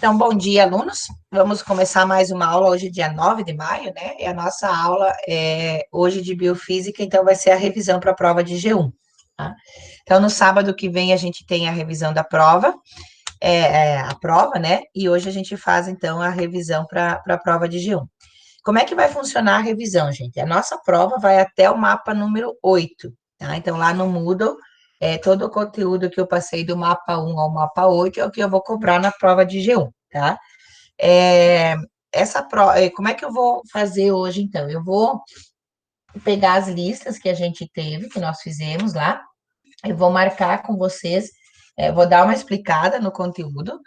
Então, bom dia, alunos. Vamos começar mais uma aula hoje, dia 9 de maio, né? E a nossa aula é hoje de biofísica, então vai ser a revisão para a prova de G1, tá? Então, no sábado que vem, a gente tem a revisão da prova, a prova, né? E hoje a gente faz, então, a revisão para a prova de G1. Como é que vai funcionar a revisão, gente? A nossa prova vai até o mapa número 8, tá? Então, lá no Moodle, todo o conteúdo que eu passei do mapa 1 ao mapa 8 é o que eu vou cobrar na prova de G1, tá? É, como é que eu vou fazer hoje, então? Eu vou pegar as listas que a gente teve, que nós fizemos lá, eu vou marcar com vocês, vou dar uma explicada no conteúdo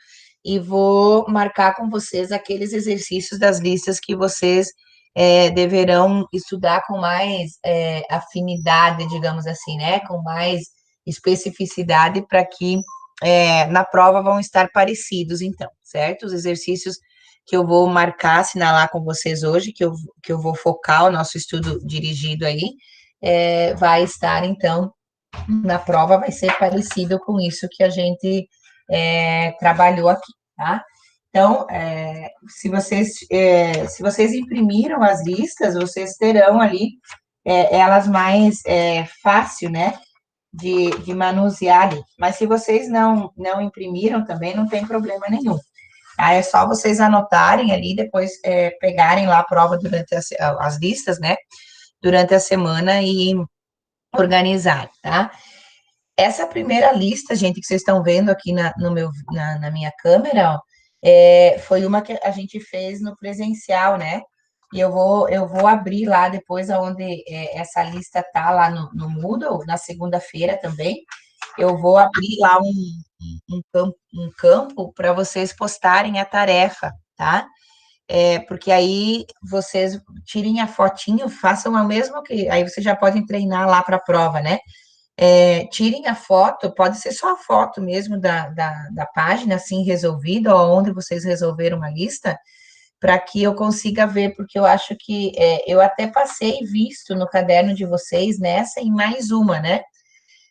e vou marcar com vocês aqueles exercícios das listas que vocês deverão estudar com mais afinidade, digamos assim, né? Com mais especificidade para que na prova vão estar parecidos, então, certo? Os exercícios que eu vou marcar, assinalar com vocês hoje, que eu vou focar o nosso estudo dirigido aí, vai estar, então, na prova vai ser parecido com isso que a gente trabalhou aqui, tá? Então, se vocês imprimiram as listas, vocês terão ali elas mais fácil, né, de manusear ali. Mas se vocês não imprimiram também, não tem problema nenhum. Aí é só vocês anotarem ali, depois pegarem lá a prova durante as listas, né, durante a semana e organizar, tá? Essa primeira lista, gente, que vocês estão vendo aqui na minha câmera, ó, foi uma que a gente fez no presencial, né? E eu vou abrir lá depois aonde essa lista tá lá no Moodle, na segunda-feira também. Eu vou abrir lá um campo para vocês postarem a tarefa, tá? Porque aí vocês tirem a fotinho, façam o mesmo que. Aí vocês já podem treinar lá para a prova, né? Tirem a foto, pode ser só a foto mesmo da página, assim, resolvida, ou onde vocês resolveram a lista, para que eu consiga ver, porque eu acho que eu até passei visto no caderno de vocês nessa e mais uma, né?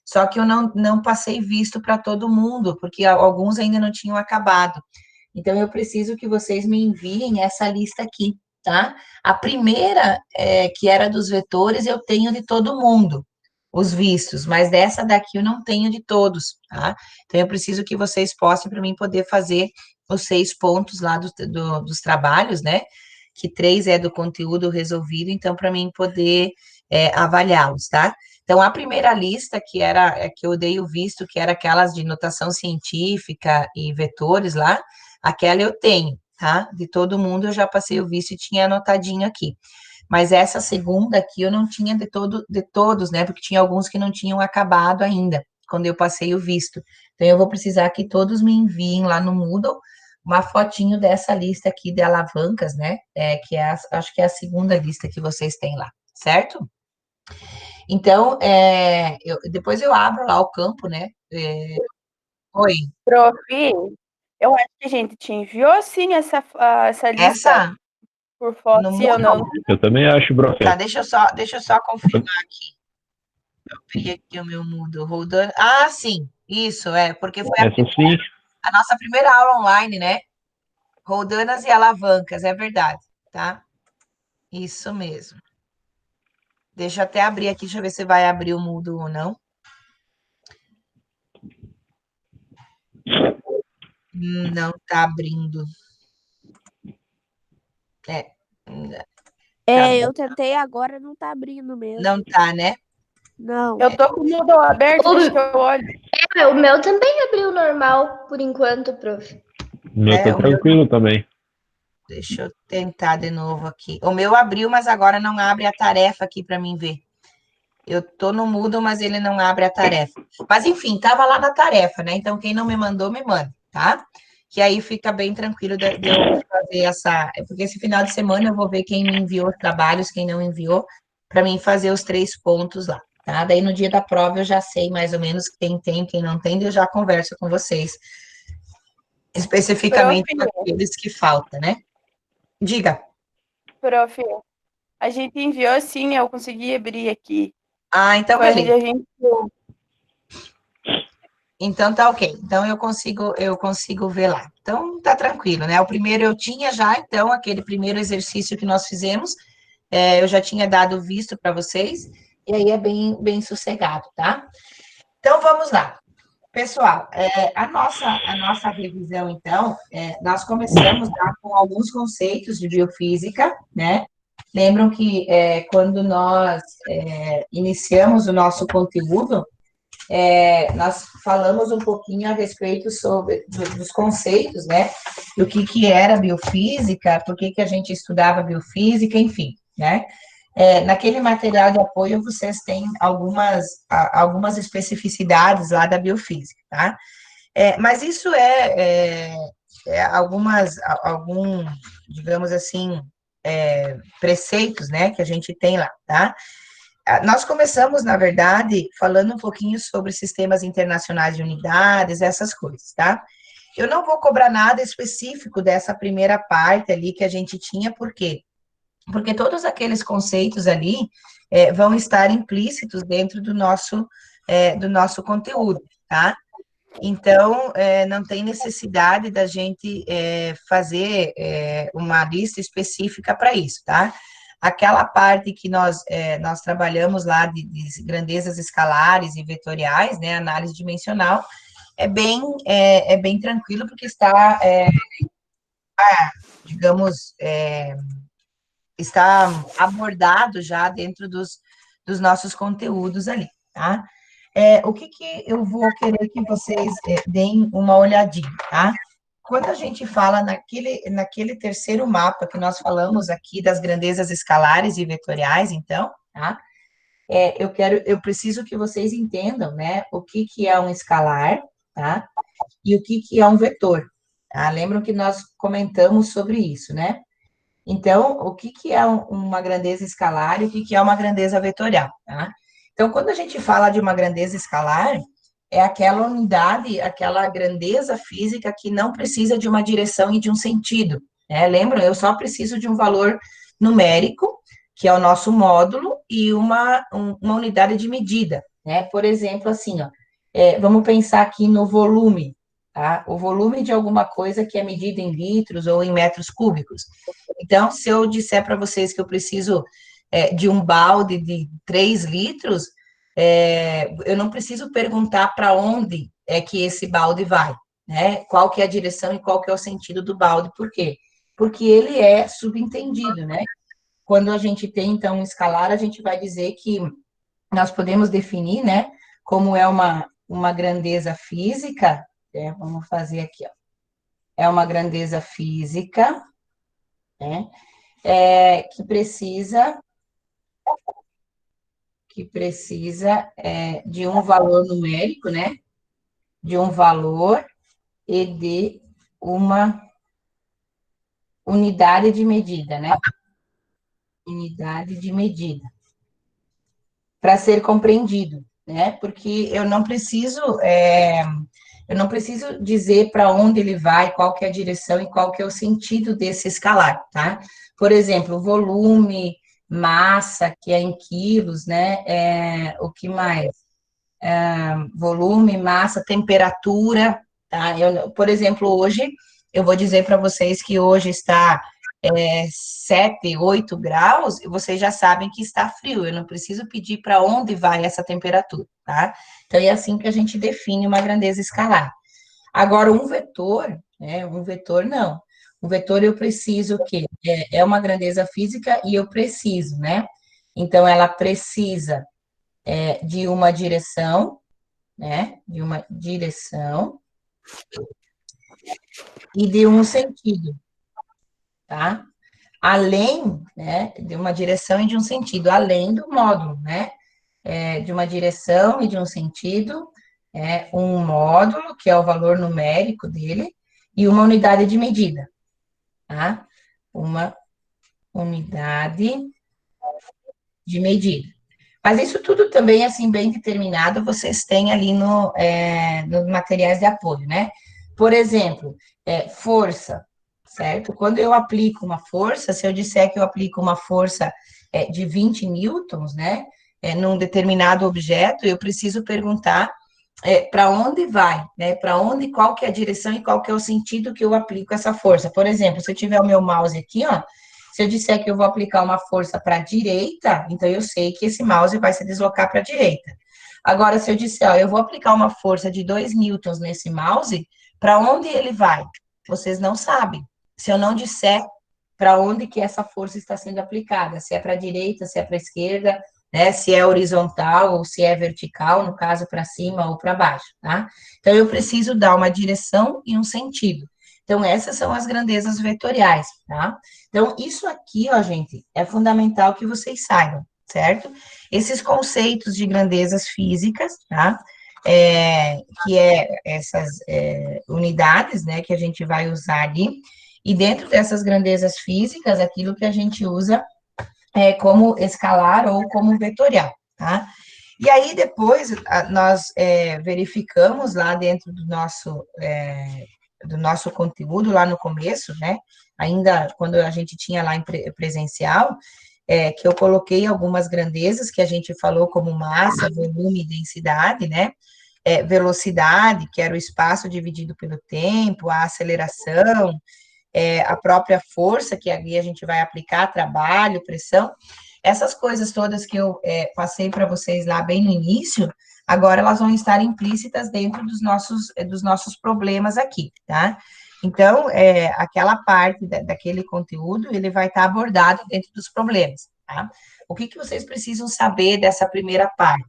Só que eu não passei visto para todo mundo, porque alguns ainda não tinham acabado. Então, eu preciso que vocês me enviem essa lista aqui, tá? A primeira, que era dos vetores, eu tenho de todo mundo, os vistos, mas dessa daqui eu não tenho de todos, tá? Então, eu preciso que vocês possam para mim poder fazer os 6 pontos lá dos trabalhos, né? Que 3 é do conteúdo resolvido, então, para mim poder avaliá-los, tá? Então, a primeira lista, que eu dei o visto, que era aquelas de notação científica e vetores lá, aquela eu tenho, tá? De todo mundo eu já passei o visto e tinha anotadinho aqui. Mas essa segunda aqui eu não tinha de todos, né? Porque tinha alguns que não tinham acabado ainda, quando eu passei o visto. Então, eu vou precisar que todos me enviem lá no Moodle uma fotinho dessa lista aqui de alavancas, né? Acho que é a segunda lista que vocês têm lá, certo? Então, depois eu abro lá o campo, né? Oi. Prof, eu acho que a gente te enviou sim essa lista Essa por foto, no sim ou não? Moodle? Eu também acho, Brofer. Tá, deixa eu só confirmar aqui. Eu abri aqui o meu Moodle, rodando. Ah, sim, isso, porque foi Essa sim. a nossa primeira aula online, né? Roldanas e alavancas, é verdade, tá? Isso mesmo. Deixa eu até abrir aqui, deixa eu ver se vai abrir o Moodle ou não. Não tá abrindo. Eu tentei agora, não tá abrindo mesmo. Não tá, né? Não. Eu tô com o Moodle aberto, deixa que eu olho. O meu também abriu normal, por enquanto, prof. O meu tá tranquilo também. Deixa eu tentar de novo aqui. O meu abriu, mas agora não abre a tarefa aqui para mim ver. Eu tô no Moodle, mas ele não abre a tarefa. Mas enfim, tava lá na tarefa, né? Então quem não me mandou, me manda, tá? Que aí fica bem tranquilo de eu fazer essa. Porque esse final de semana eu vou ver quem me enviou os trabalhos, quem não enviou, para mim fazer os 3 pontos lá, tá? Daí no dia da prova eu já sei mais ou menos quem tem, quem não tem, e eu já converso com vocês. Especificamente aqueles que faltam, né? Diga. Prof, a gente enviou sim, eu consegui abrir aqui. Ah, então Foi beleza. onde a gente... Então tá ok. Então eu consigo ver lá. Então tá tranquilo, né? O primeiro eu tinha já, então, aquele primeiro exercício que nós fizemos, eu já tinha dado visto para vocês, e aí é bem sossegado, tá? Então vamos lá. Pessoal, a nossa revisão, então, nós começamos lá com alguns conceitos de biofísica, né? Lembram que quando nós iniciamos o nosso conteúdo, nós falamos um pouquinho a respeito dos conceitos, né? Do que era biofísica, por que a gente estudava biofísica, enfim, né? Naquele material de apoio, vocês têm algumas especificidades lá da biofísica, tá? Mas isso algum, digamos assim, preceitos, né, que a gente tem lá, tá? Nós começamos, na verdade, falando um pouquinho sobre sistemas internacionais de unidades, essas coisas, tá? Eu não vou cobrar nada específico dessa primeira parte ali que a gente tinha, por quê? Porque todos aqueles conceitos ali vão estar implícitos dentro do nosso conteúdo, tá? Então, não tem necessidade da gente fazer uma lista específica para isso, tá? Aquela parte que nós trabalhamos lá de grandezas escalares e vetoriais, né, análise dimensional, é bem tranquilo, porque está, digamos, está abordado já dentro dos nossos conteúdos ali, tá? O que eu vou querer que vocês deem uma olhadinha, tá? Quando a gente fala naquele terceiro mapa que nós falamos aqui das grandezas escalares e vetoriais, então, tá? Eu preciso que vocês entendam, né, o que é um escalar, tá? E o que é um vetor, tá? Lembram que nós comentamos sobre isso, né? Então, o que é uma grandeza escalar e o que é uma grandeza vetorial, tá? Então, quando a gente fala de uma grandeza escalar, é aquela unidade, aquela grandeza física que não precisa de uma direção e de um sentido, né? Lembram? Eu só preciso de um valor numérico, que é o nosso módulo, e uma unidade de medida, né? Por exemplo, assim, ó, vamos pensar aqui no volume, tá? O volume de alguma coisa que é medido em litros ou em metros cúbicos. Então, se eu disser para vocês que eu preciso de um balde de 3 litros, eu não preciso perguntar para onde é que esse balde vai, né? Qual que é a direção e qual que é o sentido do balde, por quê? Porque ele é subentendido, né? Quando a gente tem, então, um escalar, a gente vai dizer que nós podemos definir, né, como é uma grandeza física, vamos fazer aqui, ó. É uma grandeza física, né, que precisa de um valor numérico, né, de um valor e de uma unidade de medida, né, unidade de medida, para ser compreendido, né, porque eu não preciso dizer para onde ele vai, qual que é a direção e qual que é o sentido desse escalar, tá? Por exemplo, volume, massa, que é em quilos, né? O que mais? Volume, massa, temperatura, tá? Por exemplo, hoje, eu vou dizer para vocês que hoje está 7, 8 graus, e vocês já sabem que está frio, eu não preciso pedir para onde vai essa temperatura, tá? Então, é assim que a gente define uma grandeza escalar. Agora, um vetor, né? Um vetor, não. Um vetor, eu preciso o quê? É uma grandeza física e eu preciso, né? Então, ela precisa de uma direção, né? De uma direção e de um sentido, tá? Além, né, de uma direção e de um sentido, além do módulo, né? De uma direção e de um sentido, um módulo, que é o valor numérico dele, e uma unidade de medida, tá? Uma unidade de medida. Mas isso tudo também, assim, bem determinado, vocês têm ali nos materiais de apoio, né? Por exemplo, força, certo? Quando eu aplico uma força, se eu disser que eu aplico uma força de 20 newtons, né? Num determinado objeto, eu preciso perguntar para onde vai, né? Para onde, qual que é a direção e qual que é o sentido que eu aplico essa força. Por exemplo, se eu tiver o meu mouse aqui, ó, se eu disser que eu vou aplicar uma força para a direita, então eu sei que esse mouse vai se deslocar para a direita. Agora, se eu disser, ó, eu vou aplicar uma força de 2 newtons nesse mouse, para onde ele vai? Vocês não sabem. Se eu não disser para onde que essa força está sendo aplicada, se é para a direita, se é para a esquerda, né, se é horizontal ou se é vertical, no caso, para cima ou para baixo, tá? Então, eu preciso dar uma direção e um sentido. Então, essas são as grandezas vetoriais, tá? Então, isso aqui, ó, gente, é fundamental que vocês saibam, certo? Esses conceitos de grandezas físicas, tá? Que é essas unidades, né, que a gente vai usar ali, e dentro dessas grandezas físicas, aquilo que a gente usa como escalar ou como vetorial, tá? E aí, depois, nós verificamos lá dentro do nosso conteúdo, lá no começo, né? Ainda quando a gente tinha lá em presencial, que eu coloquei algumas grandezas que a gente falou como massa, volume e densidade, né? Velocidade, que era o espaço dividido pelo tempo, a aceleração, a própria força, que ali a gente vai aplicar, trabalho, pressão, essas coisas todas que eu passei para vocês lá bem no início, agora elas vão estar implícitas dentro dos nossos problemas aqui, tá? Então, aquela parte daquele conteúdo, ele vai estar abordado dentro dos problemas, tá? O que vocês precisam saber dessa primeira parte?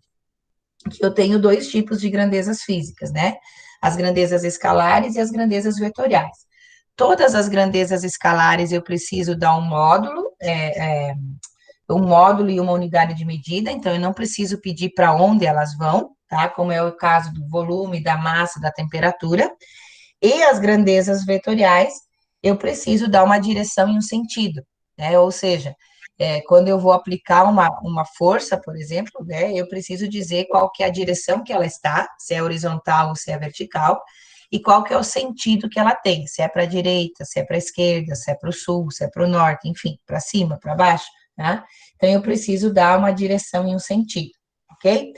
Que eu tenho dois tipos de grandezas físicas, né? As grandezas escalares e as grandezas vetoriais. Todas as grandezas escalares eu preciso dar um módulo e uma unidade de medida, então eu não preciso pedir para onde elas vão, tá? Como é o caso do volume, da massa, da temperatura. E as grandezas vetoriais, eu preciso dar uma direção e um sentido, né? Ou seja, quando eu vou aplicar uma força, por exemplo, né, eu preciso dizer qual que é a direção que ela está, se é horizontal ou se é vertical, e qual que é o sentido que ela tem, se é para a direita, se é para a esquerda, se é para o sul, se é para o norte, enfim, para cima, para baixo, tá? Então, eu preciso dar uma direção e um sentido, ok?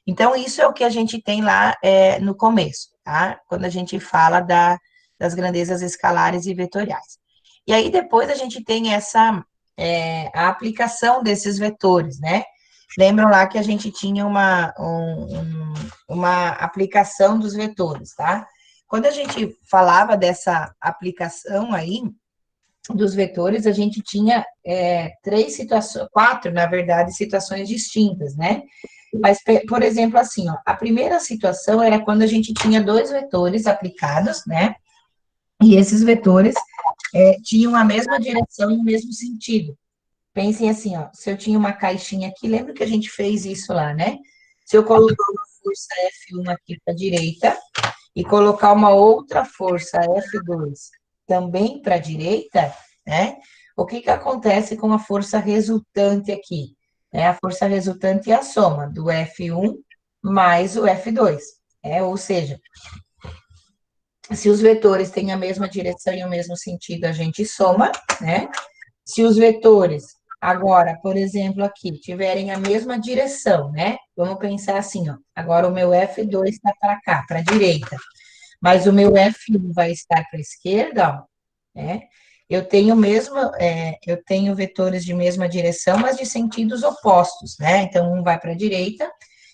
Então, isso é o que a gente tem lá no começo, tá? Quando a gente fala das grandezas escalares e vetoriais. E aí, depois, a gente tem a aplicação desses vetores, né? Lembram lá que a gente tinha uma aplicação dos vetores, tá? Quando a gente falava dessa aplicação aí, dos vetores, a gente tinha quatro, na verdade, situações distintas, né? Mas, por exemplo, assim, ó, a primeira situação era quando a gente tinha dois vetores aplicados, né? E esses vetores tinham a mesma direção e o mesmo sentido. Pensem assim, ó, se eu tinha uma caixinha aqui, lembra que a gente fez isso lá, né? Se eu colocar uma força F1 aqui para a direita e colocar uma outra força F2 também para a direita, né? O que acontece com a força resultante aqui? A força resultante é a soma do F1 mais o F2, ou seja, se os vetores têm a mesma direção e o mesmo sentido, a gente soma, né? Se os vetores, agora, por exemplo, aqui, tiverem a mesma direção, né? Vamos pensar assim, ó. Agora o meu F2 está para cá, para a direita. Mas o meu F1 vai estar para a esquerda, ó, né? Eu tenho vetores de mesma direção, mas de sentidos opostos, né? Então, um vai para a direita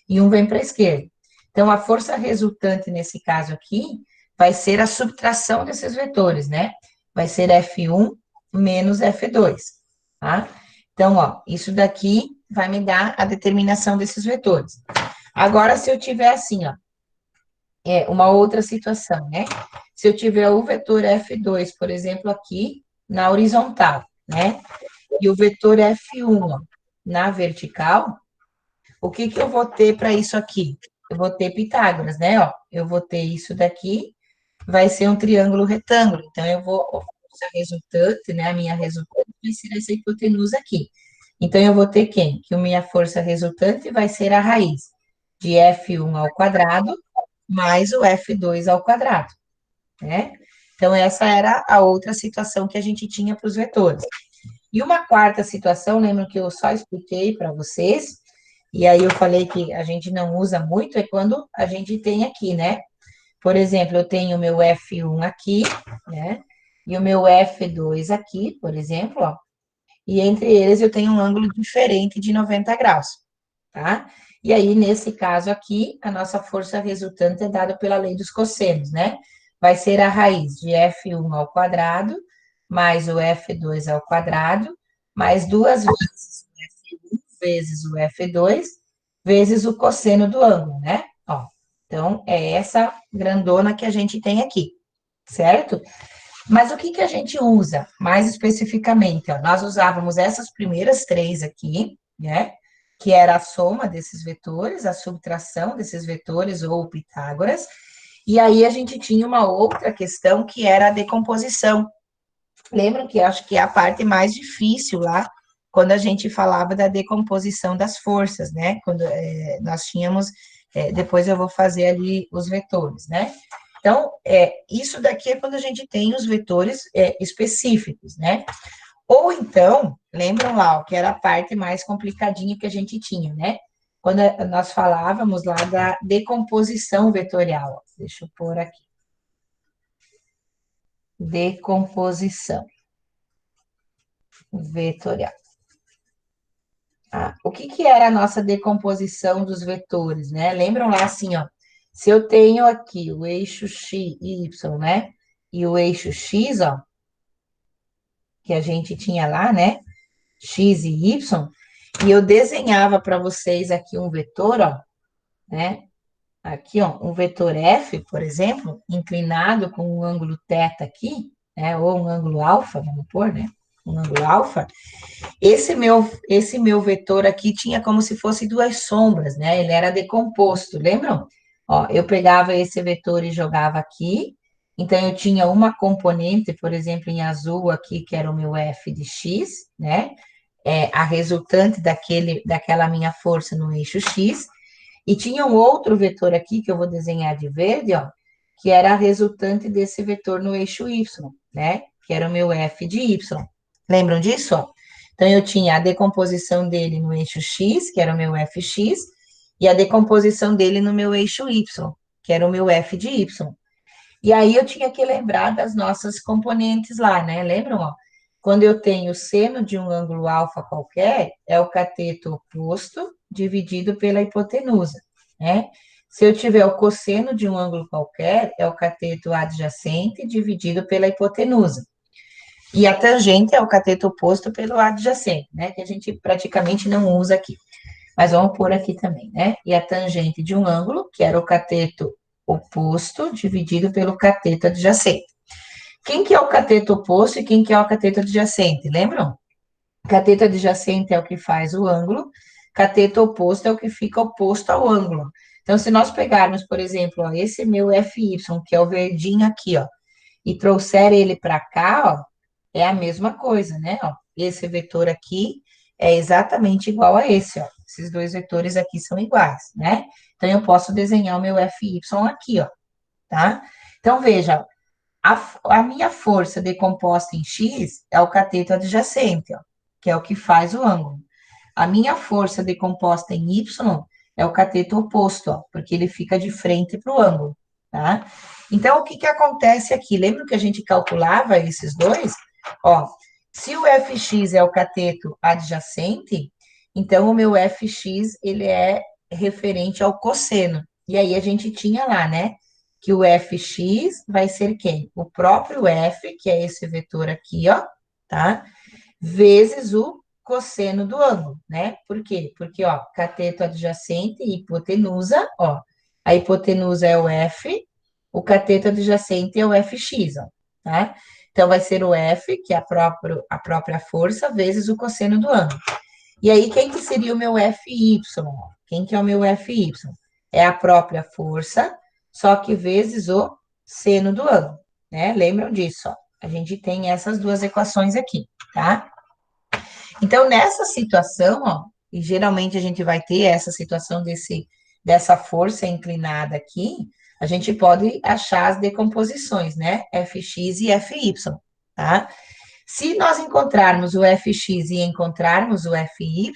e um vem para a esquerda. Então, a força resultante nesse caso aqui vai ser a subtração desses vetores, né? Vai ser F1 menos F2, tá? Então, ó, isso daqui vai me dar a determinação desses vetores. Agora, se eu tiver assim, ó, uma outra situação, né? Se eu tiver o vetor F2, por exemplo, aqui na horizontal, né? E o vetor F1 ó, na vertical, o que eu vou ter para isso aqui? Eu vou ter Pitágoras, né? Ó, eu vou ter isso daqui, vai ser um triângulo retângulo. Então, a força resultante, né? A minha resultante vai ser essa hipotenusa aqui. Então, eu vou ter quem? Que a minha força resultante vai ser a raiz de F1 ao quadrado mais o F2 ao quadrado, né? Então, essa era a outra situação que a gente tinha para os vetores. E uma quarta situação, lembro que eu só expliquei para vocês, E aí eu falei que a gente não usa muito, é quando a gente tem aqui, né? Por exemplo, eu tenho o meu F1 aqui, né? E o meu F2 aqui, por exemplo, ó. E entre eles eu tenho um ângulo diferente de 90 graus, tá? E aí, nesse caso aqui, a nossa força resultante é dada pela lei dos cossenos, né? Vai ser a raiz de F1 ao quadrado, mais o F2 ao quadrado, mais duas vezes o F1 vezes o F2, vezes o cosseno do ângulo, né? Ó, então, é essa grandona que a gente tem aqui, certo? Mas o que que a gente usa mais especificamente? Ó, nós usávamos essas primeiras três aqui, né? Que era a soma desses vetores, a subtração desses vetores ou Pitágoras. E aí a gente tinha uma outra questão que era a decomposição. Lembram que acho que é a parte mais difícil lá, quando a gente falava da decomposição das forças, né? Quando nós tínhamos, depois eu vou fazer ali os vetores, né? Então, isso daqui é quando a gente tem os vetores específicos, né? Ou então, lembram lá, ó, que era a parte mais complicadinha que a gente tinha, né? Quando nós falávamos lá da decomposição vetorial. Ó. Deixa eu pôr aqui. Decomposição vetorial. O que que era a nossa decomposição dos vetores, né? Lembram lá assim, ó. Se eu tenho aqui o eixo x, y, né? E o eixo x, ó, que a gente tinha lá, né? X e y, e eu desenhava para vocês aqui um vetor, ó, né? Aqui, ó, um vetor F, por exemplo, inclinado com um ângulo θ aqui, né? Ou um ângulo alfa, vamos pôr, né? Um ângulo alfa. Esse meu vetor aqui tinha como se fosse duas sombras, né? Ele era decomposto, lembram? Ó, eu pegava esse vetor e jogava aqui. Então, eu tinha uma componente, por exemplo, em azul aqui, que era o meu f de x, né? A resultante daquela minha força no eixo x. E tinha um outro vetor aqui, que eu vou desenhar de verde, ó, que era a resultante desse vetor no eixo y, né? Que era o meu f de y. Lembram disso? Ó? Então, eu tinha a decomposição dele no eixo x, que era o meu fx, e a decomposição dele no meu eixo y, que era o meu f de y. E aí, eu tinha que lembrar das nossas componentes lá, né? Lembram, ó? Quando eu tenho seno de um ângulo alfa qualquer, é o cateto oposto dividido pela hipotenusa, né? Se eu tiver o cosseno de um ângulo qualquer, é o cateto adjacente dividido pela hipotenusa. E a tangente é o cateto oposto pelo adjacente, né? Que a gente praticamente não usa aqui. Mas vamos pôr aqui também, né? E a tangente de um ângulo, que era o cateto oposto dividido pelo cateto adjacente. Quem que é o cateto oposto e quem que é o cateto adjacente? Lembram? Cateto adjacente é o que faz o ângulo, cateto oposto é o que fica oposto ao ângulo. Então, se nós pegarmos, por exemplo, ó, esse meu FY, que é o verdinho aqui, ó, e trouxer ele para cá, ó, é a mesma coisa, né? Ó, esse vetor aqui é exatamente igual a esse, ó. Esses dois vetores aqui são iguais, né? Então, eu posso desenhar o meu FY aqui, ó, tá? Então, veja, a minha força decomposta em X é o cateto adjacente, ó, que é o que faz o ângulo. A minha força decomposta em Y é o cateto oposto, ó, porque ele fica de frente para o ângulo, tá? Então, o que que acontece aqui? Lembra que a gente calculava esses dois? Ó, se o Fx é o cateto adjacente, então o meu Fx, ele é referente ao cosseno. E aí a gente tinha lá, né? Que o Fx vai ser quem? O próprio F, que é esse vetor aqui, ó, tá? Vezes o cosseno do ângulo, né? Por quê? Porque, ó, cateto adjacente e hipotenusa, ó. A hipotenusa é o F, o cateto adjacente é o Fx, ó, tá? Então, vai ser o F, que é a própria força, vezes o cosseno do ângulo. E aí, quem que seria o meu Fy? Quem que é o meu Fy? É a própria força, só que vezes o seno do ângulo, né? Lembram disso, ó. A gente tem essas duas equações aqui, tá? Então, nessa situação, ó, e geralmente a gente vai ter essa situação dessa força inclinada aqui, a gente pode achar as decomposições, né? Fx e Fy, tá? Se nós encontrarmos o Fx e encontrarmos o Fy,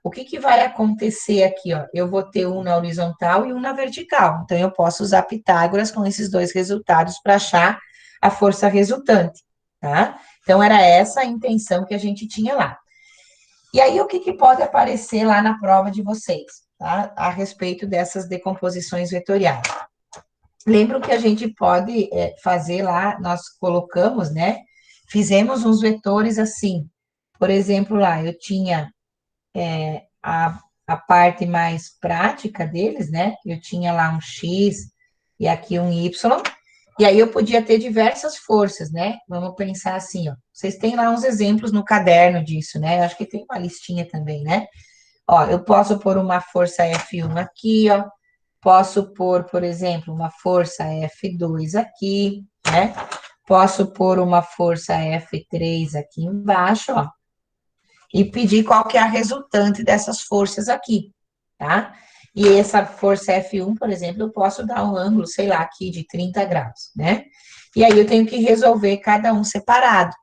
o que que vai acontecer aqui, ó? Eu vou ter um na horizontal e um na vertical. Então, eu posso usar Pitágoras com esses dois resultados para achar a força resultante, tá? Então, era essa a intenção que a gente tinha lá. E aí, o que que pode aparecer lá na prova de vocês, tá? A respeito dessas decomposições vetoriais. Lembram que a gente pode fazer lá, nós colocamos, né? Fizemos uns vetores assim. Por exemplo, lá, eu tinha a parte mais prática deles, né? Eu tinha lá um X e aqui um Y, e aí eu podia ter diversas forças, né? Vamos pensar assim, ó. Vocês têm lá uns exemplos no caderno disso, né? Eu acho que tem uma listinha também, né? Ó, eu posso pôr uma força F1 aqui, ó. Posso pôr, por exemplo, uma força F2 aqui, né? Posso pôr uma força F3 aqui embaixo, ó. E pedir qual que é a resultante dessas forças aqui, tá? E essa força F1, por exemplo, eu posso dar um ângulo, sei lá, aqui de 30 graus, né? E aí eu tenho que resolver cada um separado,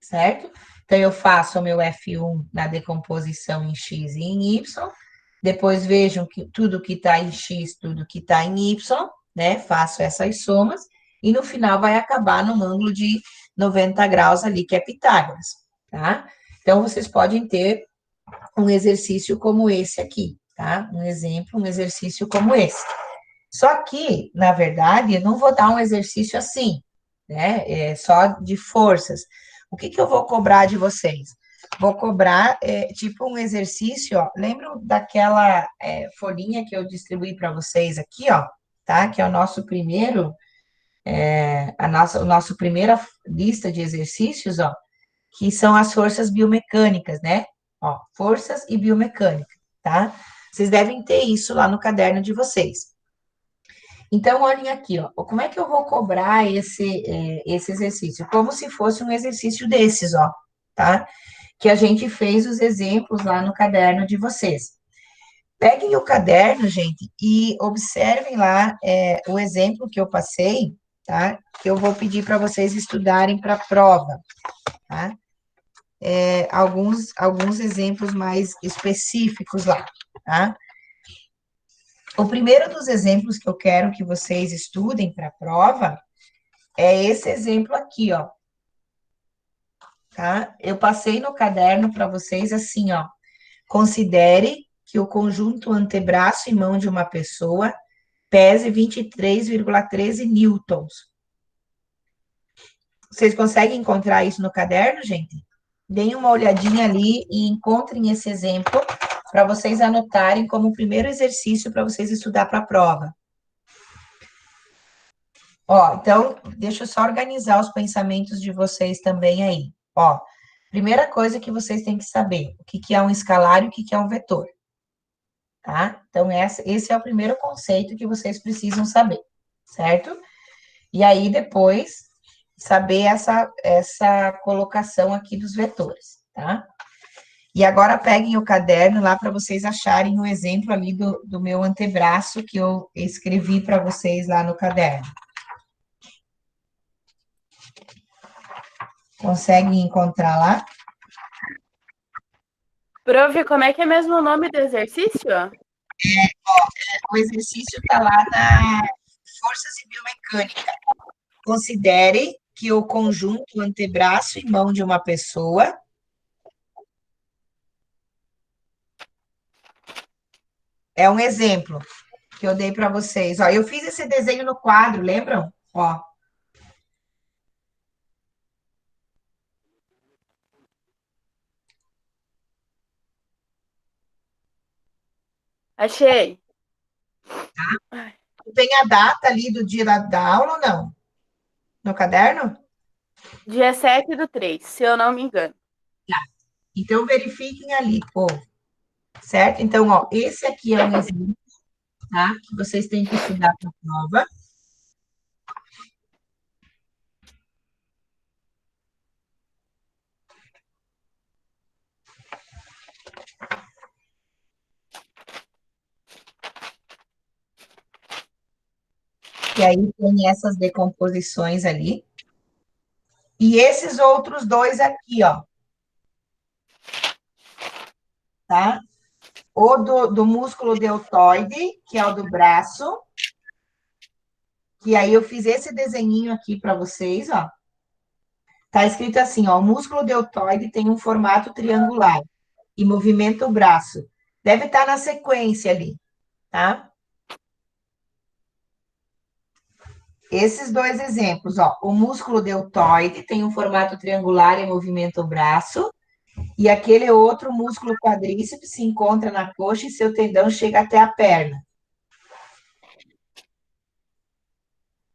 certo? Então, eu faço o meu F1 na decomposição em X e em Y, depois vejam que tudo que está em X, tudo que está em Y, né? Faço essas somas, e no final vai acabar num ângulo de 90 graus ali, que é Pitágoras, tá? Então, vocês podem ter um exercício como esse aqui, tá? Um exemplo, um exercício como esse. Só que, na verdade, eu não vou dar um exercício assim, né? Só de forças. O que que eu vou cobrar de vocês? Vou cobrar, tipo, um exercício, ó. Lembram daquela folhinha que eu distribuí para vocês aqui, ó, tá? Que é o nosso primeiro, a nossa primeira lista de exercícios, ó, que são as forças biomecânicas, né? Ó, forças e biomecânica, tá? Vocês devem ter isso lá no caderno de vocês. Então, olhem aqui, ó, como é que eu vou cobrar esse exercício? Como se fosse um exercício desses, ó, tá? Que a gente fez os exemplos lá no caderno de vocês. Peguem o caderno, gente, e observem lá o exemplo que eu passei, tá? Que eu vou pedir para vocês estudarem para a prova, tá? Alguns exemplos mais específicos lá, tá? O primeiro dos exemplos que eu quero que vocês estudem para a prova é esse exemplo aqui, ó. Tá? Eu passei no caderno para vocês assim, ó. Considere que o conjunto antebraço e mão de uma pessoa pese 23,13 newtons. Vocês conseguem encontrar isso no caderno, gente? Deem uma olhadinha ali e encontrem esse exemplo para vocês anotarem como primeiro exercício para vocês estudar para a prova. Ó, então, deixa eu só organizar os pensamentos de vocês também aí. Ó, primeira coisa que vocês têm que saber, o que que é um escalar e o que que é um vetor, tá? Então, esse é o primeiro conceito que vocês precisam saber, certo? E aí, depois, saber essa colocação aqui dos vetores, tá? E agora, peguem o caderno lá para vocês acharem o exemplo ali do meu antebraço que eu escrevi para vocês lá no caderno. Conseguem encontrar lá? Prof, como é que é mesmo o nome do exercício? O exercício está lá na Forças e Biomecânica. Considere que o conjunto antebraço e mão de uma pessoa é um exemplo que eu dei para vocês. Ó, eu fiz esse desenho no quadro, lembram? Ó, Achei. tem a data ali do dia da aula ou não? No caderno? Dia 7/3, se eu não me engano. Então, verifiquem ali, povo. Certo? Então, ó, esse aqui é um exemplo, tá? Que vocês têm que estudar para a prova. E aí tem essas decomposições ali. E esses outros dois aqui, ó. Tá? o do músculo deltoide, que é o do braço, que aí eu fiz esse desenhinho aqui para vocês, ó. Tá escrito assim, ó, o músculo deltoide tem um formato triangular e movimenta o braço. Deve estar na sequência ali, tá? Esses dois exemplos, ó, o músculo deltoide tem um formato triangular e movimenta o braço, e aquele outro músculo quadríceps se encontra na coxa e seu tendão chega até a perna.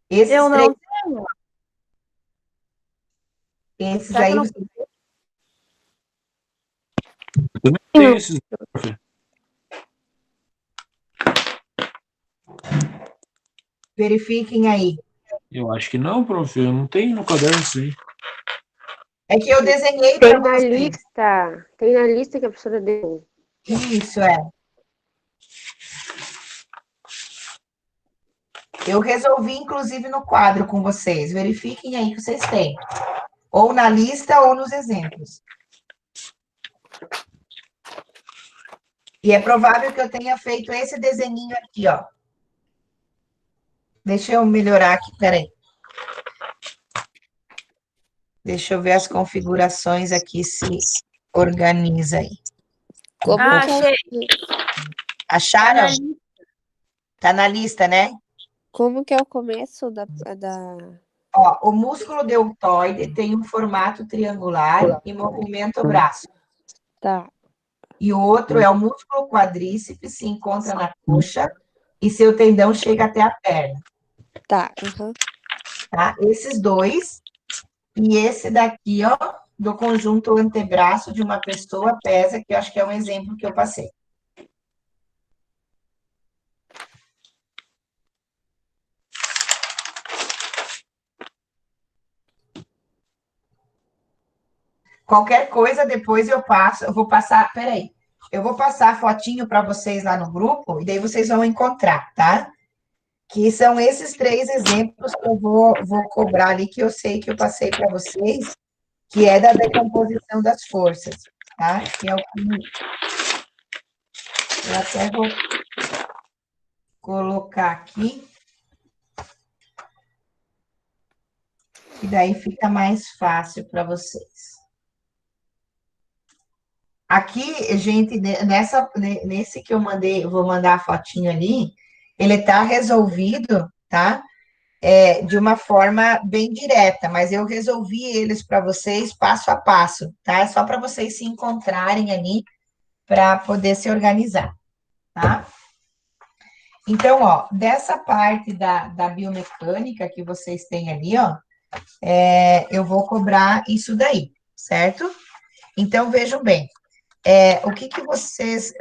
Esses Eu três, não tenho. esses Será que aí, eu não... Eu também tenho esses, prof. verifiquem aí. Eu acho que não, prof. Eu não tenho no caderno sim. É que eu desenhei Tem para na vocês. lista. Tem na lista que a professora deu. Isso, é. Eu resolvi, inclusive, no quadro com vocês. Verifiquem aí que vocês têm. Ou na lista ou nos exemplos. E é provável que eu tenha feito esse desenhinho aqui, ó. Deixa eu melhorar aqui, peraí. Deixa eu ver as configurações aqui se organiza aí. Como Ah, que é, achei. Acharam? Tá na Tá na lista, né? como que é o começo da... Ó, o músculo deltoide tem um formato triangular e movimenta o braço. Tá, E o outro é o músculo quadríceps, se encontra na coxa e seu tendão chega até a perna, tá. Aham. tá? Esses dois e esse daqui, ó, do conjunto antebraço de uma pessoa pesa, que eu acho que é um exemplo que eu passei. Qualquer coisa, depois eu passo, eu vou passar, peraí, eu vou passar a fotinho para vocês lá no grupo, e daí vocês vão encontrar, tá? Que são esses três exemplos que eu vou cobrar ali, que eu sei que eu passei para vocês, que é da decomposição das forças, tá? Que é o que eu até vou colocar aqui, que daí fica mais fácil para vocês. Aqui, gente, nesse que eu mandei, eu vou mandar a fotinho ali, ele tá resolvido, tá? De uma forma bem direta, mas eu resolvi eles para vocês passo a passo, tá? É só para vocês se encontrarem ali para poder se organizar, tá? Então, ó, dessa parte da biomecânica que vocês têm ali, ó, eu vou cobrar isso daí, certo? Então, vejam bem, o que vocês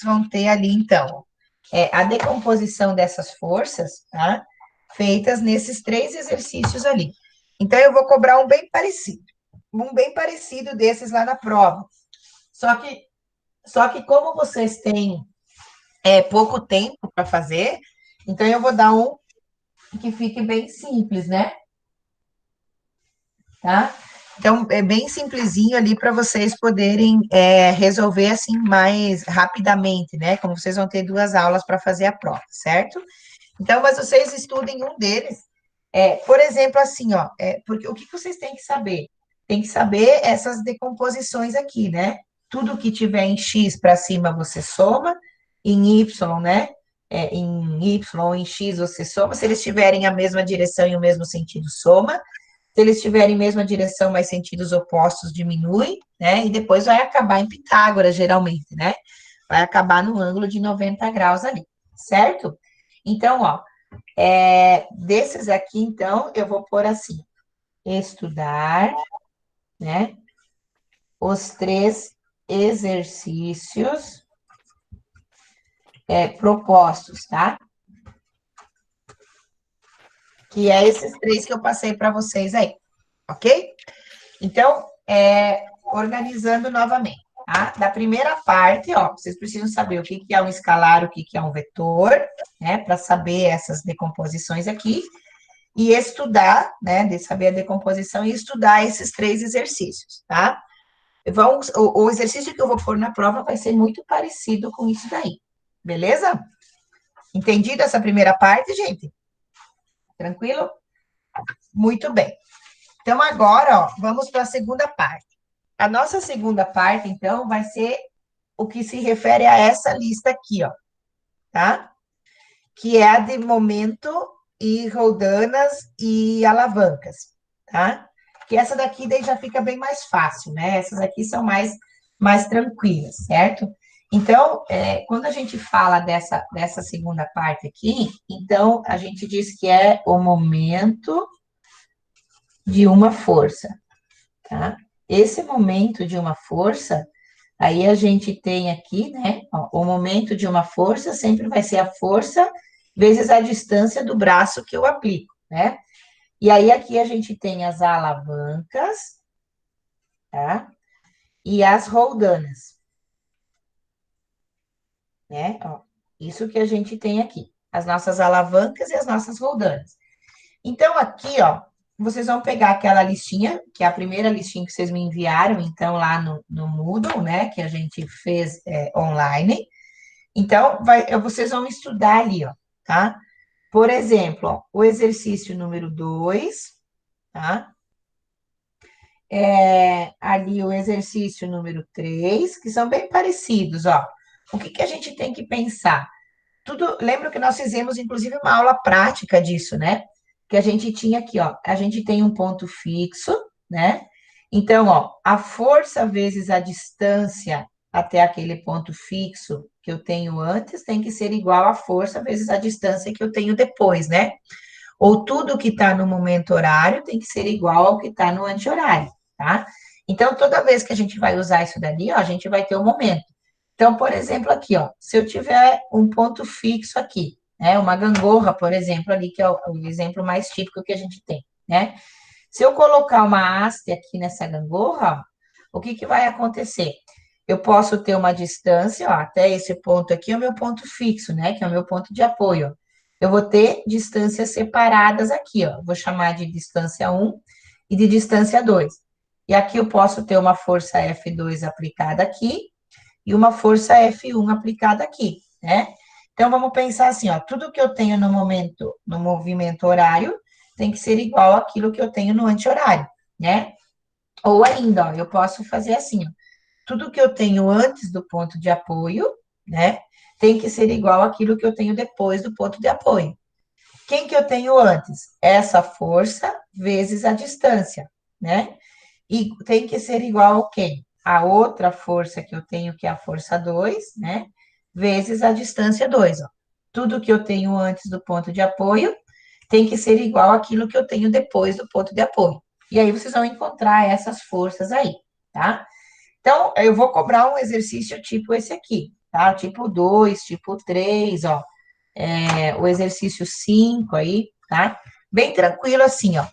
vão ter ali, então? A decomposição dessas forças, tá? Feitas nesses três exercícios ali. Então, eu vou cobrar um bem parecido desses lá na prova. Só que como vocês têm pouco tempo para fazer, então eu vou dar um que fique bem simples, né? Tá? Então, é bem simplesinho ali para vocês poderem resolver assim mais rapidamente, né? Como vocês vão ter 2 aulas para fazer a prova, certo? Então, mas vocês estudem um deles. Por exemplo, assim, ó, porque o que vocês têm que saber? Tem que saber essas decomposições aqui, né? Tudo que tiver em X para cima você soma, em Y, né? Em Y ou em X você soma. Se eles tiverem a mesma direção e o mesmo sentido, soma. Se eles tiverem mesma direção, mas sentidos opostos, diminui, né? E depois vai acabar em Pitágoras, geralmente, né? Vai acabar no ângulo de 90 graus ali, certo? Então, ó, desses aqui, então, eu vou pôr assim, estudar, né? Os 3 exercícios propostos, tá? Que é esses 3 que eu passei para vocês aí, ok? Então, organizando novamente, tá? Da primeira parte, ó, vocês precisam saber o que é um escalar, o que é um vetor, né? Para saber essas decomposições aqui. E estudar, né? De saber a decomposição e estudar esses 3 exercícios, tá? O exercício que eu vou pôr na prova vai ser muito parecido com isso daí, beleza? Entendido essa primeira parte, gente? Tranquilo? Muito bem. Então, agora, ó, vamos para a segunda parte. A nossa segunda parte, então, vai ser o que se refere a essa lista aqui, ó, tá? Que é a de momento e roldanas e alavancas, tá? Que essa daqui daí já fica bem mais fácil, né? Essas aqui são mais tranquilas, certo? Então, quando a gente fala dessa segunda parte aqui, então, a gente diz que é o momento de uma força, tá? Esse momento de uma força, aí a gente tem aqui, né? Ó, o momento de uma força sempre vai ser a força vezes a distância do braço que eu aplico, né? E aí aqui a gente tem as alavancas, tá? E as roldanas, né? Ó, isso que a gente tem aqui, as nossas alavancas e as nossas roldanas. Então, aqui, ó, vocês vão pegar aquela listinha, que é a primeira listinha que vocês me enviaram, então, lá no Moodle, né, que a gente fez online. Então, vocês vão estudar ali, ó, tá? Por exemplo, ó, o exercício número 2, tá? Ali o exercício número 3, que são bem parecidos, ó. O que a gente tem que pensar? Lembra que nós fizemos, inclusive, uma aula prática disso, né? Que a gente tinha aqui, ó, a gente tem um ponto fixo, né? Então, ó, a força vezes a distância até aquele ponto fixo que eu tenho antes tem que ser igual à força vezes a distância que eu tenho depois, né? Ou tudo que está no momento horário tem que ser igual ao que está no anti-horário, tá? Então, toda vez que a gente vai usar isso dali, ó, a gente vai ter um momento. Então, por exemplo, aqui, ó, se eu tiver um ponto fixo aqui, né, uma gangorra, por exemplo, ali, que é o exemplo mais típico que a gente tem, né? Se eu colocar uma haste aqui nessa gangorra, ó, o que vai acontecer? Eu posso ter uma distância, ó, até esse ponto aqui é o meu ponto fixo, né, que é o meu ponto de apoio. Eu vou ter distâncias separadas aqui, ó, vou chamar de distância 1 e de distância 2. E aqui eu posso ter uma força F2 aplicada aqui, e uma força F1 aplicada aqui, né? Então, vamos pensar assim, ó, tudo que eu tenho no momento, no movimento horário, tem que ser igual àquilo que eu tenho no anti-horário, né? Ou ainda, ó, eu posso fazer assim, ó, tudo que eu tenho antes do ponto de apoio, né, tem que ser igual àquilo que eu tenho depois do ponto de apoio. Quem que eu tenho antes? Essa força vezes a distância, né? E tem que ser igual a quem? A outra força que eu tenho, que é a força 2, né? Vezes a distância 2, ó. Tudo que eu tenho antes do ponto de apoio tem que ser igual àquilo que eu tenho depois do ponto de apoio. E aí vocês vão encontrar essas forças aí, tá? Então, eu vou cobrar um exercício tipo esse aqui, tá? Tipo 2, tipo 3, ó. O exercício 5 aí, tá? Bem tranquilo assim, ó.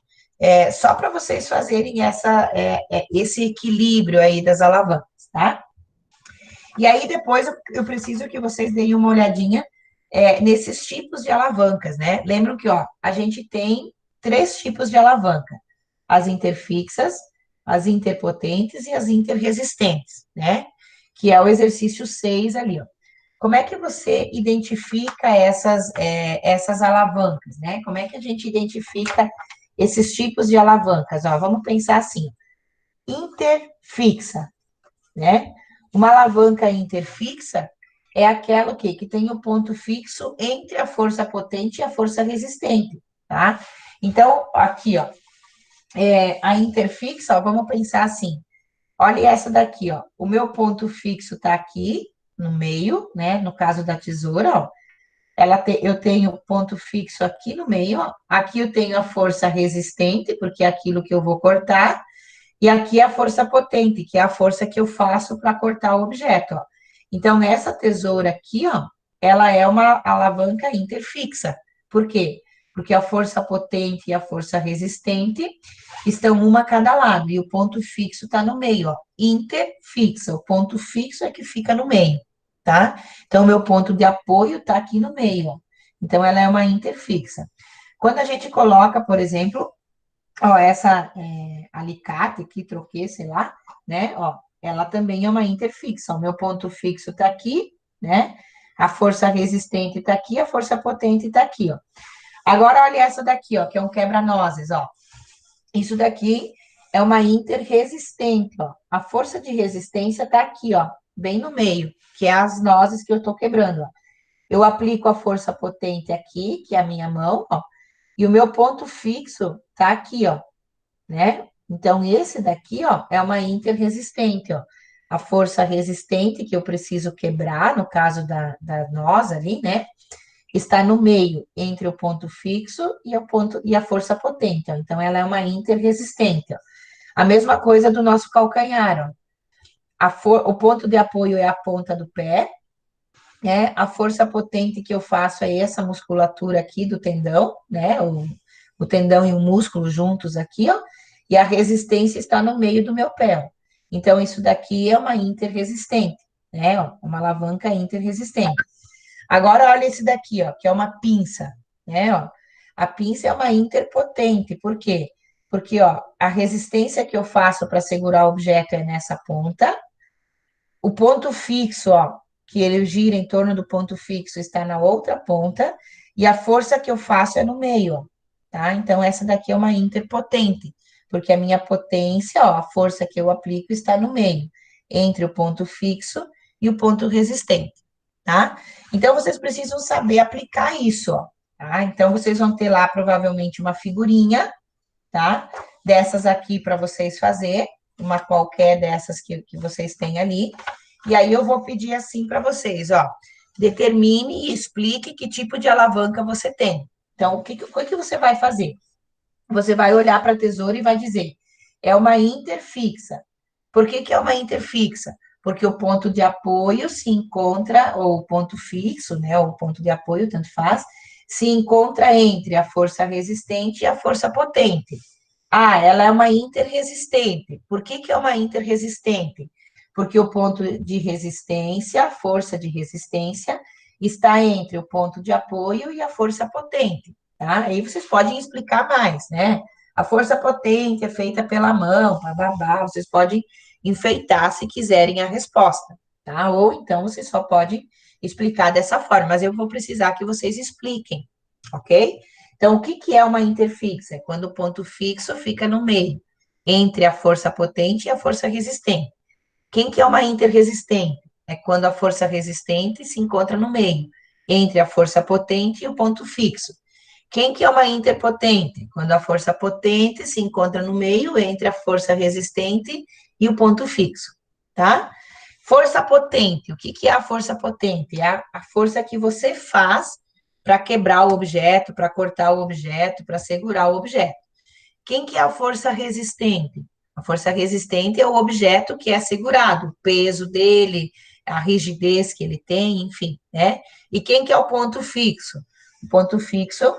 Só para vocês fazerem esse equilíbrio aí das alavancas, tá? E aí, depois, eu preciso que vocês deem uma olhadinha nesses tipos de alavancas, né? Lembram que, ó, a gente tem 3 tipos de alavanca. As interfixas, as interpotentes e as interresistentes, né? Que é o exercício 6 ali, ó. Como é que você identifica essas alavancas, né? Como é que a gente identifica esses tipos de alavancas? Ó, vamos pensar assim, interfixa, né? Uma alavanca interfixa é aquela que tem o ponto fixo entre a força potente e a força resistente, tá? Então, aqui, ó, a interfixa, ó, vamos pensar assim, olha essa daqui, ó, o meu ponto fixo tá aqui no meio, né, no caso da tesoura, ó, eu tenho ponto fixo aqui no meio, ó, aqui eu tenho a força resistente, porque é aquilo que eu vou cortar, e aqui a força potente, que é a força que eu faço para cortar o objeto, ó. Então, essa tesoura aqui, ó, ela é uma alavanca interfixa. Por quê? Porque a força potente e a força resistente estão uma a cada lado, e o ponto fixo está no meio, ó. Interfixa, o ponto fixo é que fica no meio, tá? Então, o meu ponto de apoio está aqui no meio, ó. Então, ela é uma interfixa. Quando a gente coloca, por exemplo, ó, essa alicate aqui, troquei, sei lá, né, ó, ela também é uma interfixa. O meu ponto fixo está aqui, né? A força resistente está aqui, a força potente está aqui, ó. Agora, olha essa daqui, ó, que é um quebra-nozes, ó. Isso daqui é uma interresistente, ó. A força de resistência está aqui, ó, bem no meio, que é as nozes que eu estou quebrando, ó. Eu aplico a força potente aqui, que é a minha mão, ó, e o meu ponto fixo tá aqui, ó, né? Então, esse daqui, ó, é uma interresistente, ó. A força resistente que eu preciso quebrar, no caso da noz ali, né? Está no meio entre o ponto fixo e a força potente, ó. Então, ela é uma interresistente, ó. A mesma coisa do nosso calcanhar, ó. O ponto de apoio é a ponta do pé, né? A força potente que eu faço é essa musculatura aqui do tendão, né? O tendão e o músculo juntos aqui, ó. E a resistência está no meio do meu pé, ó. Então, isso daqui é uma interresistente, né? Ó, uma alavanca interresistente. Agora, olha esse daqui, ó, que é uma pinça, né? Ó. A pinça é uma interpotente, por quê? Porque, ó, a resistência que eu faço para segurar o objeto é nessa ponta, o ponto fixo, ó, que ele gira em torno do ponto fixo, está na outra ponta, e a força que eu faço é no meio, ó, tá? Então, essa daqui é uma interpotente, porque a minha potência, ó, a força que eu aplico está no meio, entre o ponto fixo e o ponto resistente, tá? Então, vocês precisam saber aplicar isso, ó, tá? Então, vocês vão ter lá, provavelmente, uma figurinha, tá? Dessas aqui para vocês fazer, uma qualquer dessas que vocês têm ali. E aí eu vou pedir assim para vocês, ó, determine e explique que tipo de alavanca você tem. Então, o que você vai fazer? Você vai olhar para a tesoura e vai dizer, é uma interfixa. Por que é uma interfixa? Porque o ponto de apoio se encontra, ou o ponto fixo, né, ou o ponto de apoio, tanto faz, se encontra entre a força resistente e a força potente. Ah, ela é uma interresistente. Por que é uma interresistente? Porque o ponto de resistência, a força de resistência, está entre o ponto de apoio e a força potente, tá? Aí vocês podem explicar mais, né? A força potente é feita pela mão, babá, vocês podem enfeitar se quiserem a resposta, tá? Ou então vocês só podem explicar dessa forma, mas eu vou precisar que vocês expliquem, ok? Então, o que é uma interfixa? É quando o ponto fixo fica no meio, entre a força potente e a força resistente. Quem que é uma interresistente? É quando a força resistente se encontra no meio, entre a força potente e o ponto fixo. Quem que é uma interpotente? Quando a força potente se encontra no meio, entre a força resistente e o ponto fixo, tá? Força potente, o que é a força potente? É a força que você faz para quebrar o objeto, para cortar o objeto, para segurar o objeto. Quem que é a força resistente? A força resistente é o objeto que é segurado, o peso dele, a rigidez que ele tem, enfim, né? E quem que é o ponto fixo? O ponto fixo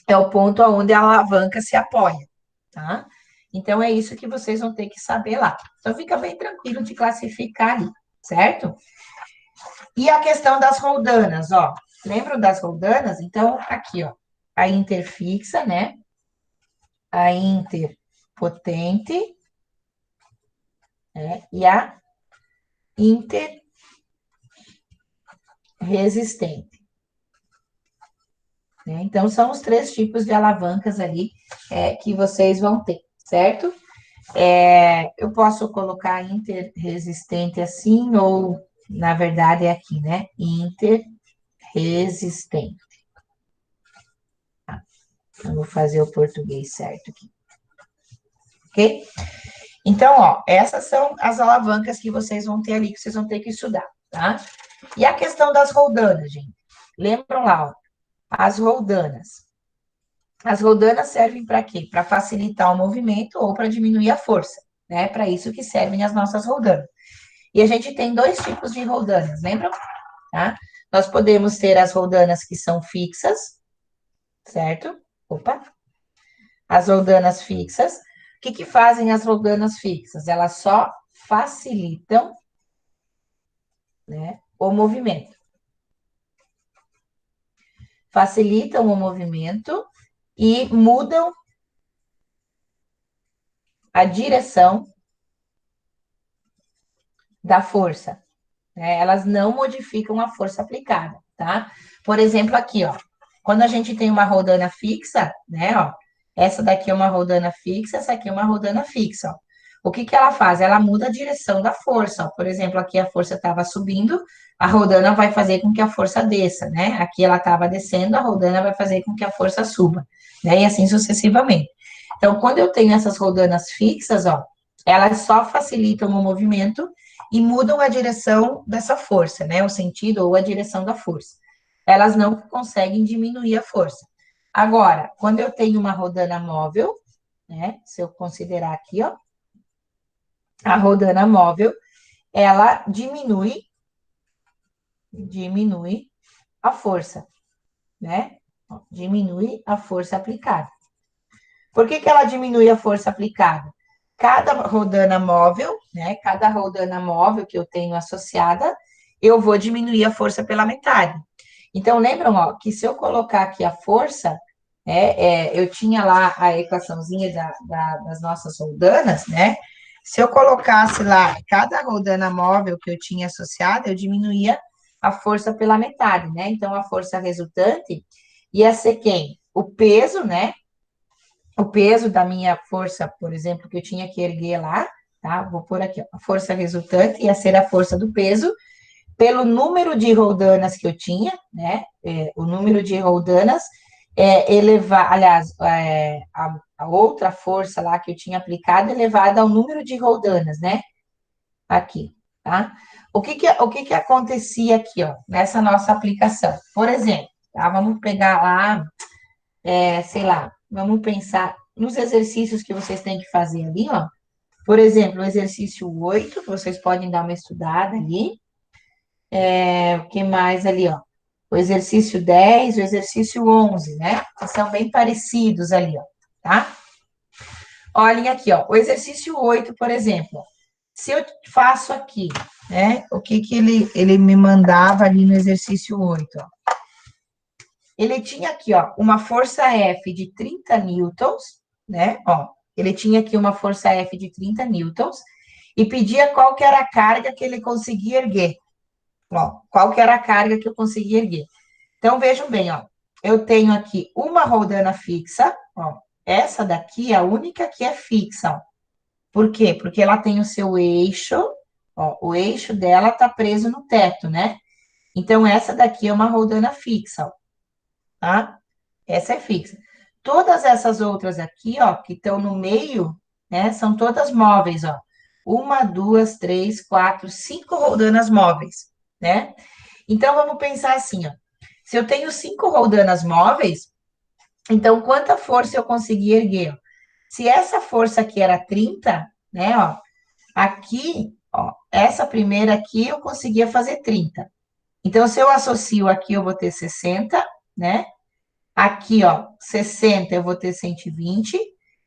é o ponto onde a alavanca se apoia, tá? Então, é isso que vocês vão ter que saber lá. Então, fica bem tranquilo de classificar ali, certo? E a questão das roldanas, ó. Lembram das roldanas? Então, aqui, ó. A interfixa, né? A interpotente, né? E a interresistente. Né? Então, são os três tipos de alavancas ali que vocês vão ter, certo? Eu posso colocar interresistente assim, ou, na verdade, é aqui, né? Interresistente. Eu vou fazer o português certo aqui. Ok? Então, ó, essas são as alavancas que vocês vão ter ali, que vocês vão ter que estudar, tá? E a questão das roldanas, gente. Lembram lá, ó, as roldanas. As roldanas servem para quê? Para facilitar o movimento ou para diminuir a força, né? Para isso que servem as nossas roldanas. E a gente tem dois tipos de roldanas, lembram? Tá? Nós podemos ter as roldanas que são fixas, certo? Opa! As roldanas fixas. O que fazem as roldanas fixas? Elas só facilitam, né, o movimento. Facilitam o movimento e mudam a direção da força, né? Elas não modificam a força aplicada, tá? Por exemplo, aqui, ó, quando a gente tem uma rodana fixa, né, ó, essa daqui é uma rodana fixa, essa aqui é uma rodana fixa, ó. O que que ela faz? Ela muda a direção da força, ó. Por exemplo, aqui a força estava subindo, a rodana vai fazer com que a força desça, né? Aqui ela estava descendo, a rodana vai fazer com que a força suba, né? E assim sucessivamente. Então, quando eu tenho essas rodanas fixas, ó, elas só facilitam o movimento e mudam a direção dessa força, né? O sentido ou a direção da força. Elas não conseguem diminuir a força. Agora, quando eu tenho uma rodana móvel, né? Se eu considerar aqui, ó, a rodana móvel, ela diminui a força, né? Diminui a força aplicada. Por que que ela diminui a força aplicada? Cada rodana móvel, né? Cada rodana móvel que eu tenho associada, eu vou diminuir a força pela metade. Então, lembram, ó, que se eu colocar aqui a força, eu tinha lá a equaçãozinha das nossas rodanas, né? Se eu colocasse lá cada rodana móvel que eu tinha associada, eu diminuía a força pela metade, né? Então, a força resultante ia ser quem? O peso, né? O peso da minha força, por exemplo, que eu tinha que erguer lá, tá? Vou pôr aqui, ó, a força resultante ia ser a força do peso, pelo número de roldanas que eu tinha, né? O número de roldanas elevar, aliás, a outra força lá que eu tinha aplicado elevada ao número de roldanas, né? Aqui, tá? O que que acontecia aqui, ó, nessa nossa aplicação? Por exemplo, tá? Vamos pegar lá, sei lá, vamos pensar nos exercícios que vocês têm que fazer ali, ó. Por exemplo, o exercício 8, que vocês podem dar uma estudada ali. O que mais ali, ó? O exercício 10, o exercício 11, né? Que são bem parecidos ali, ó, tá? Olhem aqui, ó, o exercício 8, por exemplo. Se eu faço aqui, né? O que que ele me mandava ali no exercício 8, ó? Ele tinha aqui, ó, uma força F de 30 newtons, né? Ó, ele tinha aqui uma força F de 30 newtons e pedia qual que era a carga que ele conseguia erguer. Ó, qual que era a carga que eu conseguia erguer. Então, vejam bem, ó. Eu tenho aqui uma rodana fixa, ó. Essa daqui é a única que é fixa, ó. Por quê? Porque ela tem o seu eixo, ó. O eixo dela tá preso no teto, né? Então, essa daqui é uma rodana fixa, ó. Tá? Essa é fixa. Todas essas outras aqui, ó, que estão no meio, né? São todas móveis, ó. Uma, duas, três, quatro, 5 rodanas móveis, né? Então, vamos pensar assim, ó. Se eu tenho 5 roldanas móveis, então, quanta força eu consegui erguer? Ó? Se essa força aqui era 30, né, ó, aqui, ó, essa primeira aqui eu conseguia fazer 30. Então, se eu associo aqui, eu vou ter 60, né? Aqui, ó, 60 eu vou ter 120,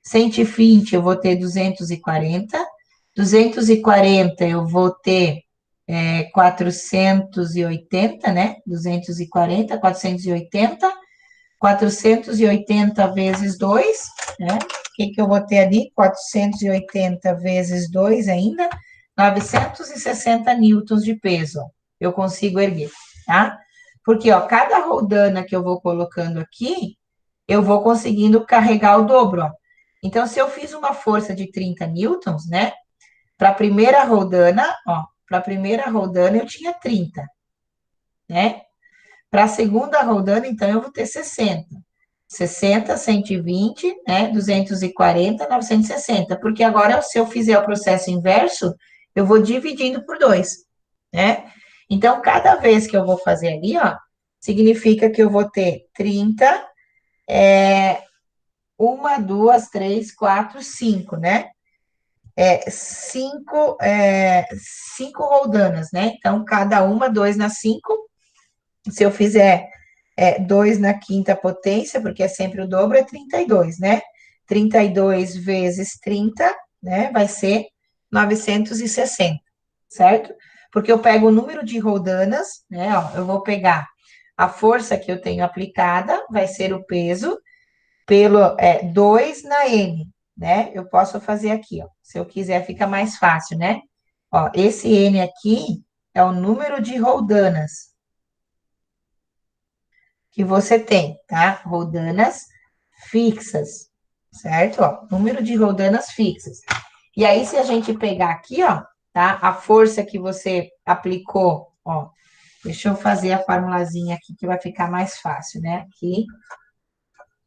120 eu vou ter 240, 240 eu vou ter 480, né? 240, 480, 480 vezes 2, né? O que que eu vou ter ali? 480 vezes 2 ainda, 960 newtons de peso, eu consigo erguer, tá? Porque, ó, cada rodana que eu vou colocando aqui, eu vou conseguindo carregar o dobro, ó. Então, se eu fiz uma força de 30 newtons, né? Para a primeira rodana, ó, para a primeira rodana eu tinha 30, né? Para a segunda rodana, então, eu vou ter 60. 60, 120, né? 240, 960. Porque agora, se eu fizer o processo inverso, eu vou dividindo por 2, né? Então, cada vez que eu vou fazer ali, ó, significa que eu vou ter 30, 1, 2, 3, 4, 5, né? Cinco roldanas, né? Então, cada uma, 2 na 5. Se eu fizer 2 na quinta potência, porque é sempre o dobro, é 32, né? 32 vezes 30, né? Vai ser 960, certo? Porque eu pego o número de roldanas, né? Ó, eu vou pegar a força que eu tenho aplicada, vai ser o peso, pelo 2 na N, né? Eu posso fazer aqui, ó. Se eu quiser, fica mais fácil, né? Ó, esse N aqui é o número de roldanas que você tem, tá? Roldanas fixas, certo? Ó, número de roldanas fixas. E aí, se a gente pegar aqui, ó, tá? A força que você aplicou, ó. Deixa eu fazer a formulazinha aqui que vai ficar mais fácil, né? Aqui,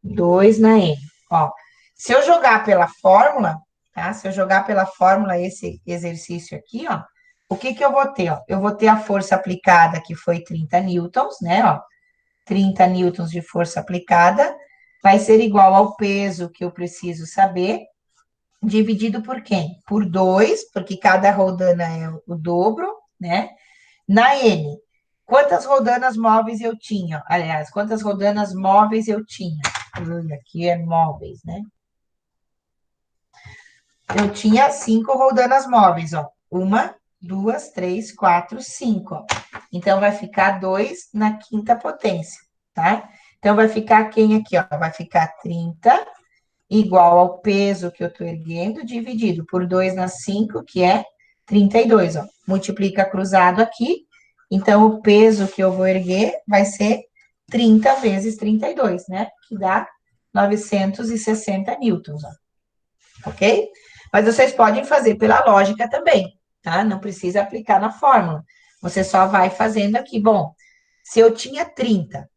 2 na N. Ó, se eu jogar pela fórmula, tá? Se eu jogar pela fórmula esse exercício aqui, ó, o que que eu vou ter, ó? Eu vou ter a força aplicada, que foi 30 newtons, né, ó? 30 newtons de força aplicada, vai ser igual ao peso que eu preciso saber, dividido por quem? Por 2, porque cada roldana é o dobro, né? Na N, quantas roldanas móveis eu tinha? Aliás, quantas roldanas móveis eu tinha? Aqui é móveis, né? Eu tinha 5 roldanas móveis, ó. 1, 2, 3, 4, 5, ó. Então, vai ficar 2 na quinta potência, tá? Então, vai ficar quem aqui, ó? Vai ficar 30 igual ao peso que eu tô erguendo, dividido por 2 na 5, que é 32, ó. Multiplica cruzado aqui. Então, o peso que eu vou erguer vai ser 30 vezes 32, né? Que dá 960 newtons, ó. Ok? Mas vocês podem fazer pela lógica também, tá? Não precisa aplicar na fórmula. Você só vai fazendo aqui. Bom, se eu tinha 30,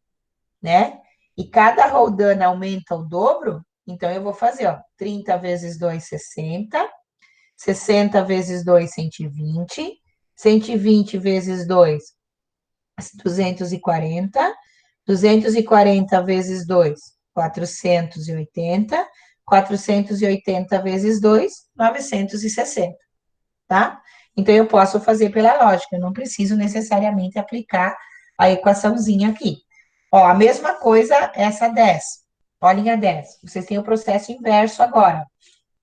né? E cada roldana aumenta o dobro, então eu vou fazer, ó, 30 vezes 2, 60. 60 vezes 2, 120. 120 vezes 2, 240. 240 vezes 2, 480. 480 vezes 2, 960, tá? Então, eu posso fazer pela lógica, eu não preciso necessariamente aplicar a equaçãozinha aqui. Ó, a mesma coisa, essa 10. Olhem a 10. Vocês têm o processo inverso agora.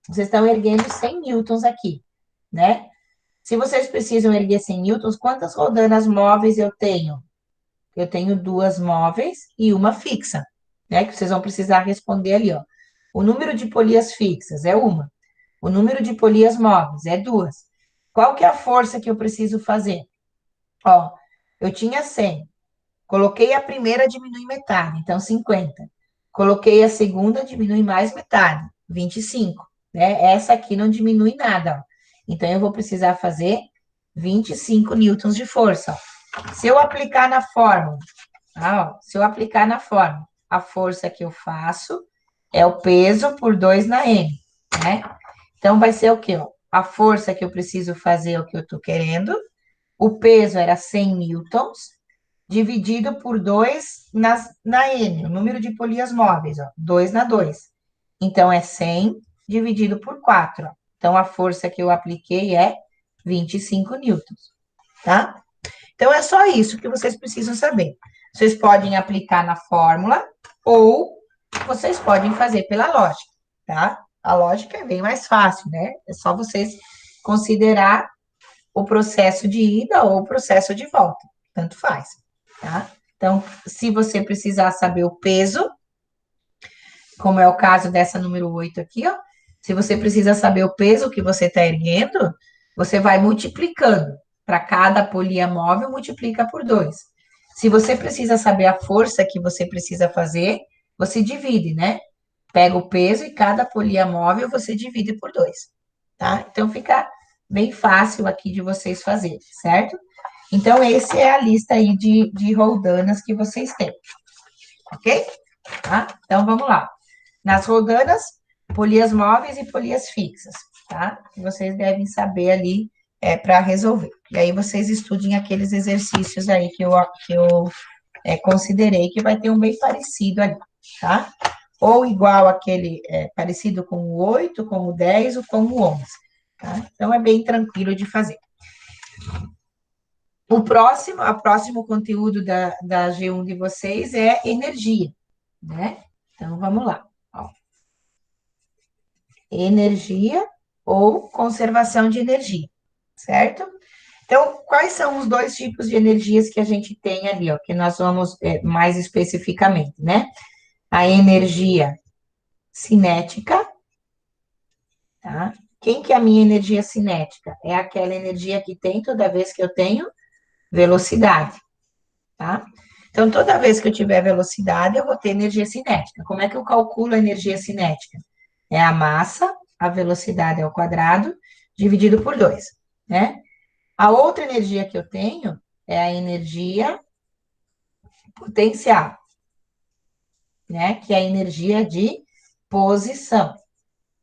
Vocês estão erguendo 100 newtons aqui, né? Se vocês precisam erguer 100 newtons, quantas rodanas móveis eu tenho? Eu tenho 2 móveis e uma fixa, né? Que vocês vão precisar responder ali, ó. O número de polias fixas é uma. O número de polias móveis é 2. Qual que é a força que eu preciso fazer? Ó, eu tinha 100. Coloquei a primeira, diminui metade, então 50. Coloquei a segunda, diminui mais metade, 25, né? Essa aqui não diminui nada, ó. Então, eu vou precisar fazer 25 newtons de força, ó. Se eu aplicar na fórmula, tá, ó, se eu aplicar na fórmula, a força que eu faço é o peso por 2 na N, né? Então, vai ser o quê, ó? A força que eu preciso fazer é o que eu tô querendo. O peso era 100 newtons, dividido por 2 na N, o número de polias móveis, ó, 2 na 2. Então, é 100 dividido por 4, ó. Então, a força que eu apliquei é 25 newtons, tá? Então, é só isso que vocês precisam saber. Vocês podem aplicar na fórmula ou vocês podem fazer pela lógica, tá? A lógica é bem mais fácil, né? É só vocês considerar o processo de ida ou o processo de volta, tanto faz, tá? Então, se você precisar saber o peso, como é o caso dessa número 8 aqui, ó, se você precisa saber o peso que você está erguendo, você vai multiplicando. Para cada polia móvel, multiplica por 2. Se você precisa saber a força que você precisa fazer, você divide, né? Pega o peso e cada polia móvel você divide por 2, tá? Então, fica bem fácil aqui de vocês fazerem, certo? Então, esse é a lista aí de roldanas que vocês têm, ok? Tá? Então, vamos lá. Nas roldanas, polias móveis e polias fixas, tá? Que vocês devem saber ali para resolver. E aí, vocês estudem aqueles exercícios aí que eu considerei que vai ter um bem parecido ali, tá? Ou igual aquele parecido com o 8, com o 10 ou com o 11, tá? Então, é bem tranquilo de fazer. O próximo conteúdo da G1 de vocês é energia, né? Então, vamos lá. Ó. Energia ou conservação de energia, certo? Então, quais são os dois tipos de energias que a gente tem ali, ó, que nós vamos mais especificamente, né? A energia cinética, tá? Quem que é a minha energia cinética? É aquela energia que tem toda vez que eu tenho velocidade, tá? Então, toda vez que eu tiver velocidade, eu vou ter energia cinética. Como é que eu calculo a energia cinética? É a massa, a velocidade ao quadrado, dividido por 2, né? A outra energia que eu tenho é a energia potencial, né? Que é a energia de posição,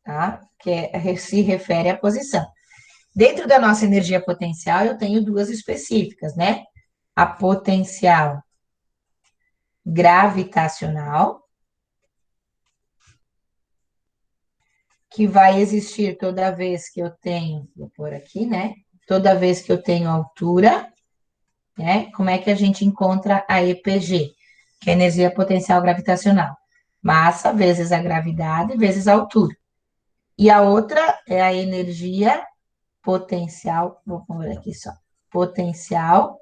tá? Se refere à posição. Dentro da nossa energia potencial, eu tenho duas específicas, né? A potencial gravitacional, que vai existir toda vez que eu tenho, vou pôr aqui, né? Toda vez que eu tenho altura, né? Como é que a gente encontra a EPG, que é a energia potencial gravitacional? Massa vezes a gravidade vezes a altura. E a outra é a energia potencial, vou pôr aqui só, potencial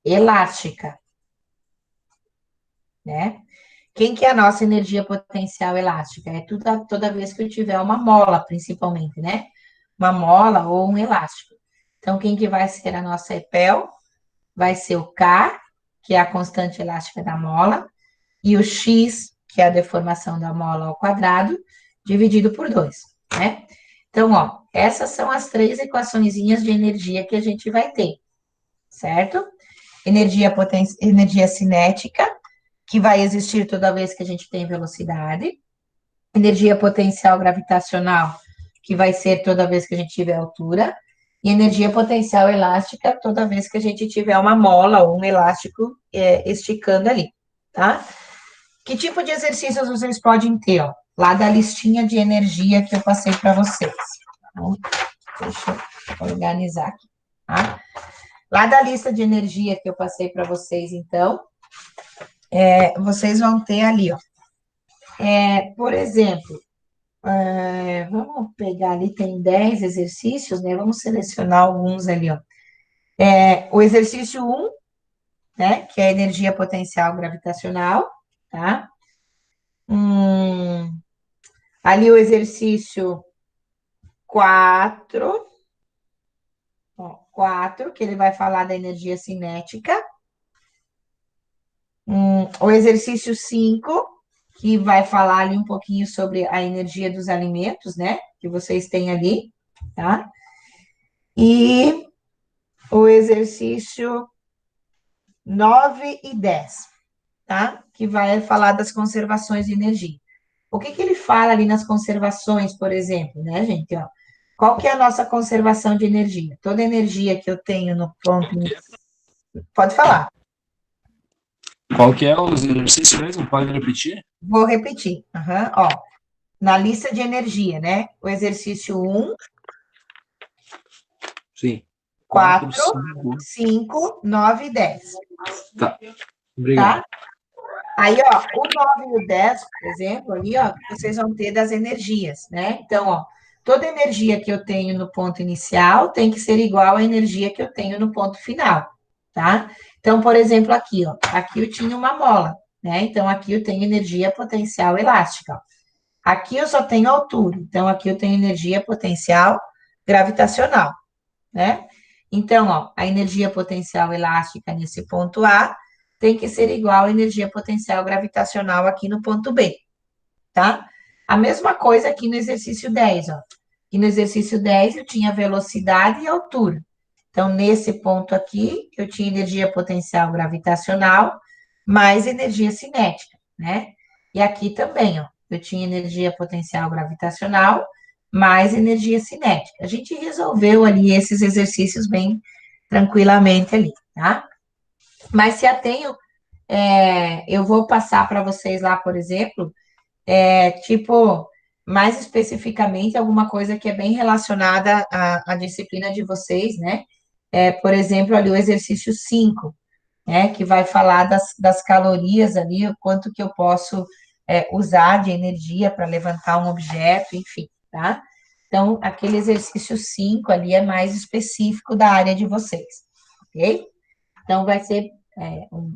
elástica, né? Quem que é a nossa energia potencial elástica? É toda vez que eu tiver uma mola, principalmente, né? Uma mola ou um elástico. Então, quem que vai ser a nossa EPEL? Vai ser o K, que é a constante elástica da mola, e o X, que é a deformação da mola ao quadrado, dividido por 2, né? Então, ó, essas são as 3 equaçõezinhas de energia que a gente vai ter, certo? Energia cinética, que vai existir toda vez que a gente tem velocidade. Energia potencial gravitacional, que vai ser toda vez que a gente tiver altura. E energia potencial elástica, toda vez que a gente tiver uma mola ou um elástico esticando ali, tá? Que tipo de exercícios vocês podem ter, ó? Lá da listinha de energia que eu passei para vocês. Então, deixa eu organizar aqui, tá? Lá da lista de energia que eu passei para vocês, então, vocês vão ter ali, ó. Por exemplo, vamos pegar ali, tem 10 exercícios, né? Vamos selecionar alguns ali, ó. O exercício 1, né? Que é a energia potencial gravitacional, tá? Ali o exercício 4, ó, 4, que ele vai falar da energia cinética. O exercício 5, que vai falar ali um pouquinho sobre a energia dos alimentos, né? Que vocês têm ali, tá? E o exercício 9 e 10, tá? Que vai falar das conservações de energia. O que que ele fala ali nas conservações, por exemplo, né, gente? Ó, qual que é a nossa conservação de energia? Toda energia que eu tenho no ponto... Pode falar. Qual que é os exercícios mesmo? Pode repetir? Vou repetir. Ó, na lista de energia, né? O exercício 1, Sim. 4, 5. 5, 9 e 10. Tá. Obrigado. Tá? Aí, ó, o 9 e o 10, por exemplo, ali, ó, vocês vão ter das energias, né? Então, ó, toda energia que eu tenho no ponto inicial tem que ser igual à energia que eu tenho no ponto final, tá? Então, por exemplo, aqui, ó, aqui eu tinha uma mola, né? Então, aqui eu tenho energia potencial elástica, ó. Aqui eu só tenho altura, então aqui eu tenho energia potencial gravitacional, né? Então, ó, a energia potencial elástica nesse ponto A tem que ser igual à energia potencial gravitacional aqui no ponto B, tá? A mesma coisa aqui no exercício 10, ó. E no exercício 10 eu tinha velocidade e altura. Então, nesse ponto aqui, eu tinha energia potencial gravitacional mais energia cinética, né? E aqui também, ó, eu tinha energia potencial gravitacional mais energia cinética. A gente resolveu ali esses exercícios bem tranquilamente ali, tá? Mas se atenho, eu vou passar para vocês lá, por exemplo, tipo, mais especificamente, alguma coisa que é bem relacionada à disciplina de vocês, né? Por exemplo, ali o exercício 5, né? Que vai falar das calorias ali, o quanto que eu posso usar de energia para levantar um objeto, enfim, tá? Então, aquele exercício 5 ali é mais específico da área de vocês, ok? Então, vai ser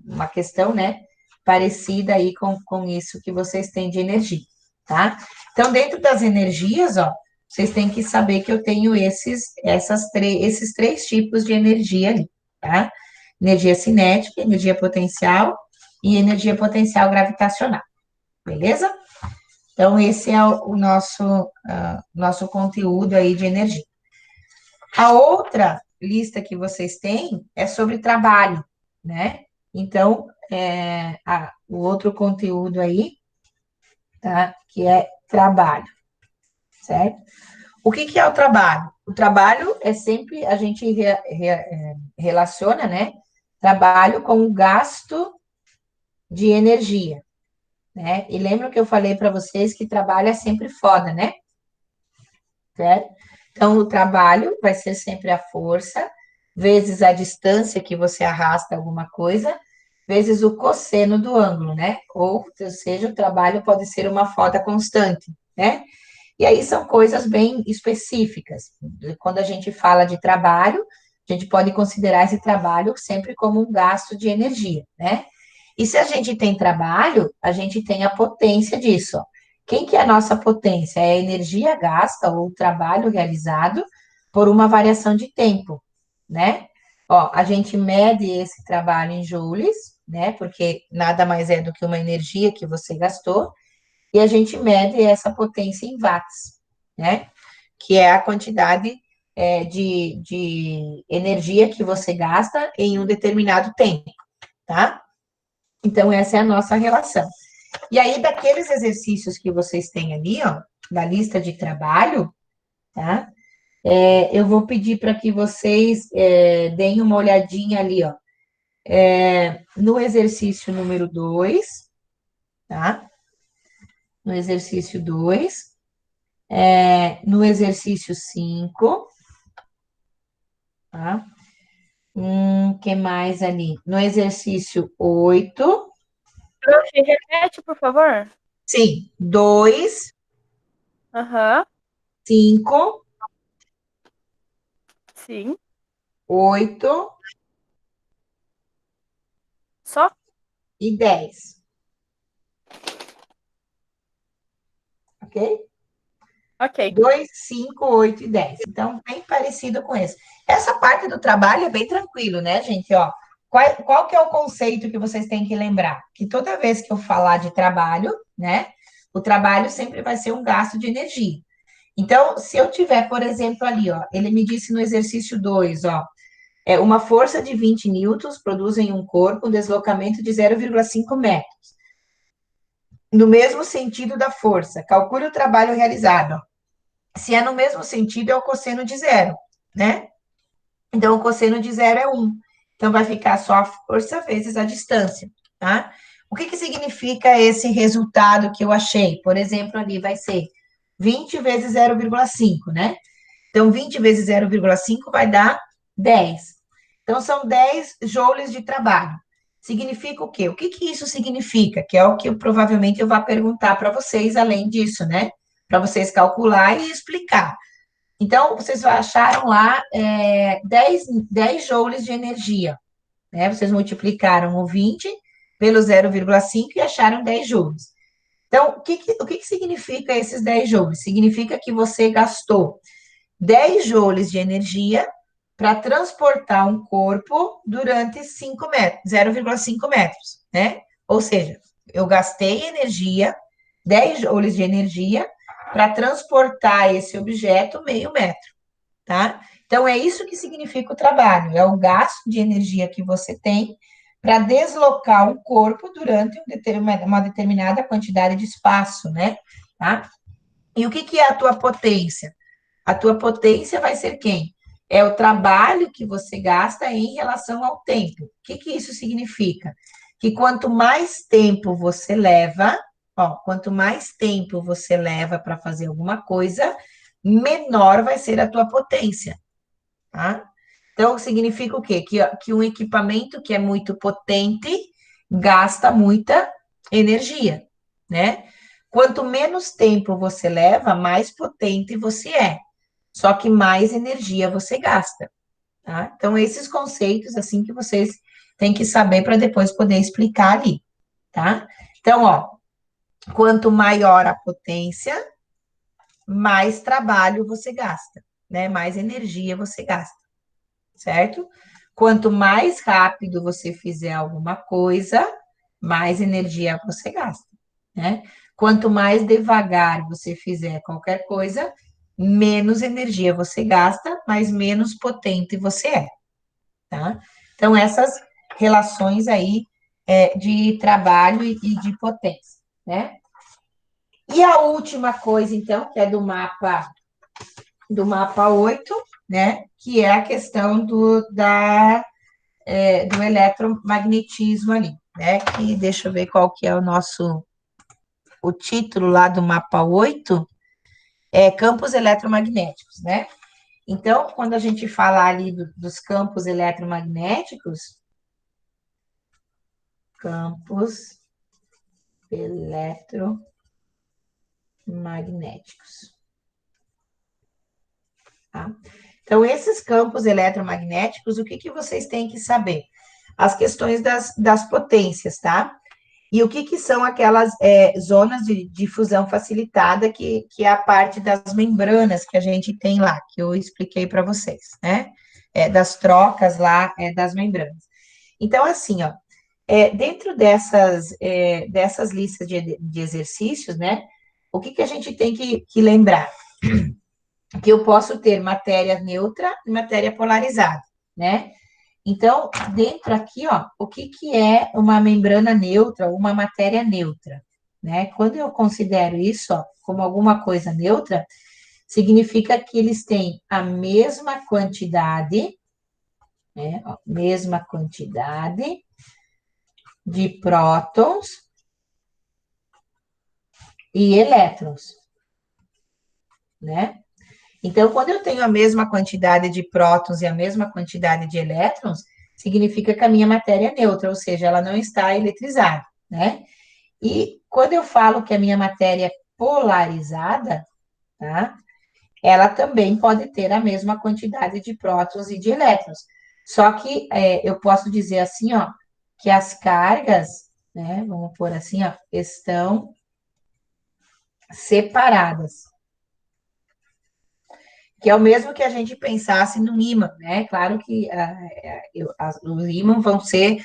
uma questão, né, parecida aí com isso que vocês têm de energia, tá? Então, dentro das energias, ó, vocês têm que saber que eu tenho esses três tipos de energia ali, tá? Energia cinética, energia potencial e energia potencial gravitacional, beleza? Então, esse é o nosso conteúdo aí de energia. A outra lista que vocês têm é sobre trabalho, né? Então, o outro conteúdo aí, tá? Que é trabalho, certo? O que é o trabalho? O trabalho é sempre, a gente relaciona, né? Trabalho com o gasto de energia, né? E lembra que eu falei para vocês que trabalho é sempre foda, né? Certo? Então, o trabalho vai ser sempre a força, vezes a distância que você arrasta alguma coisa, vezes o cosseno do ângulo, né? Ou seja, o trabalho pode ser uma foda constante, né? E aí são coisas bem específicas. Quando a gente fala de trabalho, a gente pode considerar esse trabalho sempre como um gasto de energia, né? E se a gente tem trabalho, a gente tem a potência disso, ó. Quem que é a nossa potência? É a energia gasta ou o trabalho realizado por uma variação de tempo, né? Ó, a gente mede esse trabalho em joules, né? Porque nada mais é do que uma energia que você gastou, e a gente mede essa potência em watts, né? Que é a quantidade de energia que você gasta em um determinado tempo, tá? Então, essa é a nossa relação. E aí, daqueles exercícios que vocês têm ali, ó, da lista de trabalho, tá? Eu vou pedir para que vocês deem uma olhadinha ali, ó, no exercício número 2, tá? No exercício 2, no exercício 5, tá? Que mais ali? No exercício 8, Prof, repete, por favor. sim, 2, Aham, 5, sim. 8 Só? e 10. Ok? Ok. 2, 5, 8 e 10. Então, bem parecido com esse. Essa parte do trabalho é bem tranquilo, né, gente? Ó, qual que é o conceito que vocês têm que lembrar? Que toda vez que eu falar de trabalho, né, o trabalho sempre vai ser um gasto de energia. Então, se eu tiver, por exemplo, ali, ó, ele me disse no exercício 2, ó, uma força de 20 newtons produz em um corpo um deslocamento de 0,5 metros. No mesmo sentido da força, calcule o trabalho realizado. Se é no mesmo sentido, é o cosseno de zero, né? Então, o cosseno de zero é 1. Então, vai ficar só a força vezes a distância, tá? O que significa esse resultado que eu achei? Por exemplo, ali vai ser 20 vezes 0,5, né? Então, 20 vezes 0,5 vai dar 10. Então, são 10 joules de trabalho. Significa o quê? O que isso significa? Que é o que provavelmente eu vou perguntar para vocês, além disso, né? Para vocês calcular e explicar. Então, vocês acharam lá 10 joules de energia, né? Vocês multiplicaram o 20 pelo 0,5 e acharam 10 joules. Então, o que significa esses 10 joules? Significa que você gastou 10 joules de energia para transportar um corpo durante 5 metros, 0,5 metros, né? Ou seja, eu gastei energia, 10 joules de energia, para transportar esse objeto meio metro, tá? Então, é isso que significa o trabalho, é o gasto de energia que você tem para deslocar um corpo durante uma determinada quantidade de espaço, né? Tá? E o que é a tua potência? A tua potência vai ser quem? É o trabalho que você gasta em relação ao tempo. O que isso significa? Que quanto mais tempo você leva, quanto mais tempo você leva para fazer alguma coisa, menor vai ser a tua potência, tá? Então, significa o quê? Que um equipamento que é muito potente gasta muita energia, né? Quanto menos tempo você leva, mais potente você é. Só que mais energia você gasta, tá? Então, esses conceitos, assim, que vocês têm que saber para depois poder explicar ali, tá? Então, ó, quanto maior a potência, mais trabalho você gasta, né? Mais energia você gasta, certo? Quanto mais rápido você fizer alguma coisa, mais energia você gasta, né? Quanto mais devagar você fizer qualquer coisa, menos energia você gasta, mas menos potente você é, tá? Então, essas relações aí de trabalho e de potência, né? E a última coisa, então, que é do mapa 8, né? Que é a questão do eletromagnetismo ali, né? Que deixa eu ver qual que é o título lá do mapa 8, campos eletromagnéticos, né? Então, quando a gente fala ali dos campos eletromagnéticos, campos eletromagnéticos, tá? Então, esses campos eletromagnéticos, o que vocês têm que saber? As questões das potências, tá? E o que são aquelas zonas de difusão facilitada, que é a parte das membranas que a gente tem lá, que eu expliquei para vocês, né? Das trocas lá das membranas. Então, assim, ó, dentro dessas listas de exercícios, né? O que a gente tem que lembrar? Que eu posso ter matéria neutra e matéria polarizada, né? Então, dentro aqui, ó, o que é uma membrana neutra ou uma matéria neutra, né? Quando eu considero isso, ó, como alguma coisa neutra, significa que eles têm a mesma quantidade, né? Ó, mesma quantidade de prótons e elétrons, né? Então, quando eu tenho a mesma quantidade de prótons e a mesma quantidade de elétrons, significa que a minha matéria é neutra, ou seja, ela não está eletrizada, né? E quando eu falo que a minha matéria é polarizada, tá? Ela também pode ter a mesma quantidade de prótons e de elétrons. Só que eu posso dizer assim, ó, que as cargas, né? Vamos pôr assim, ó, estão separadas. Que é o mesmo que a gente pensasse no ímã, né? Claro que os ímãs vão ser,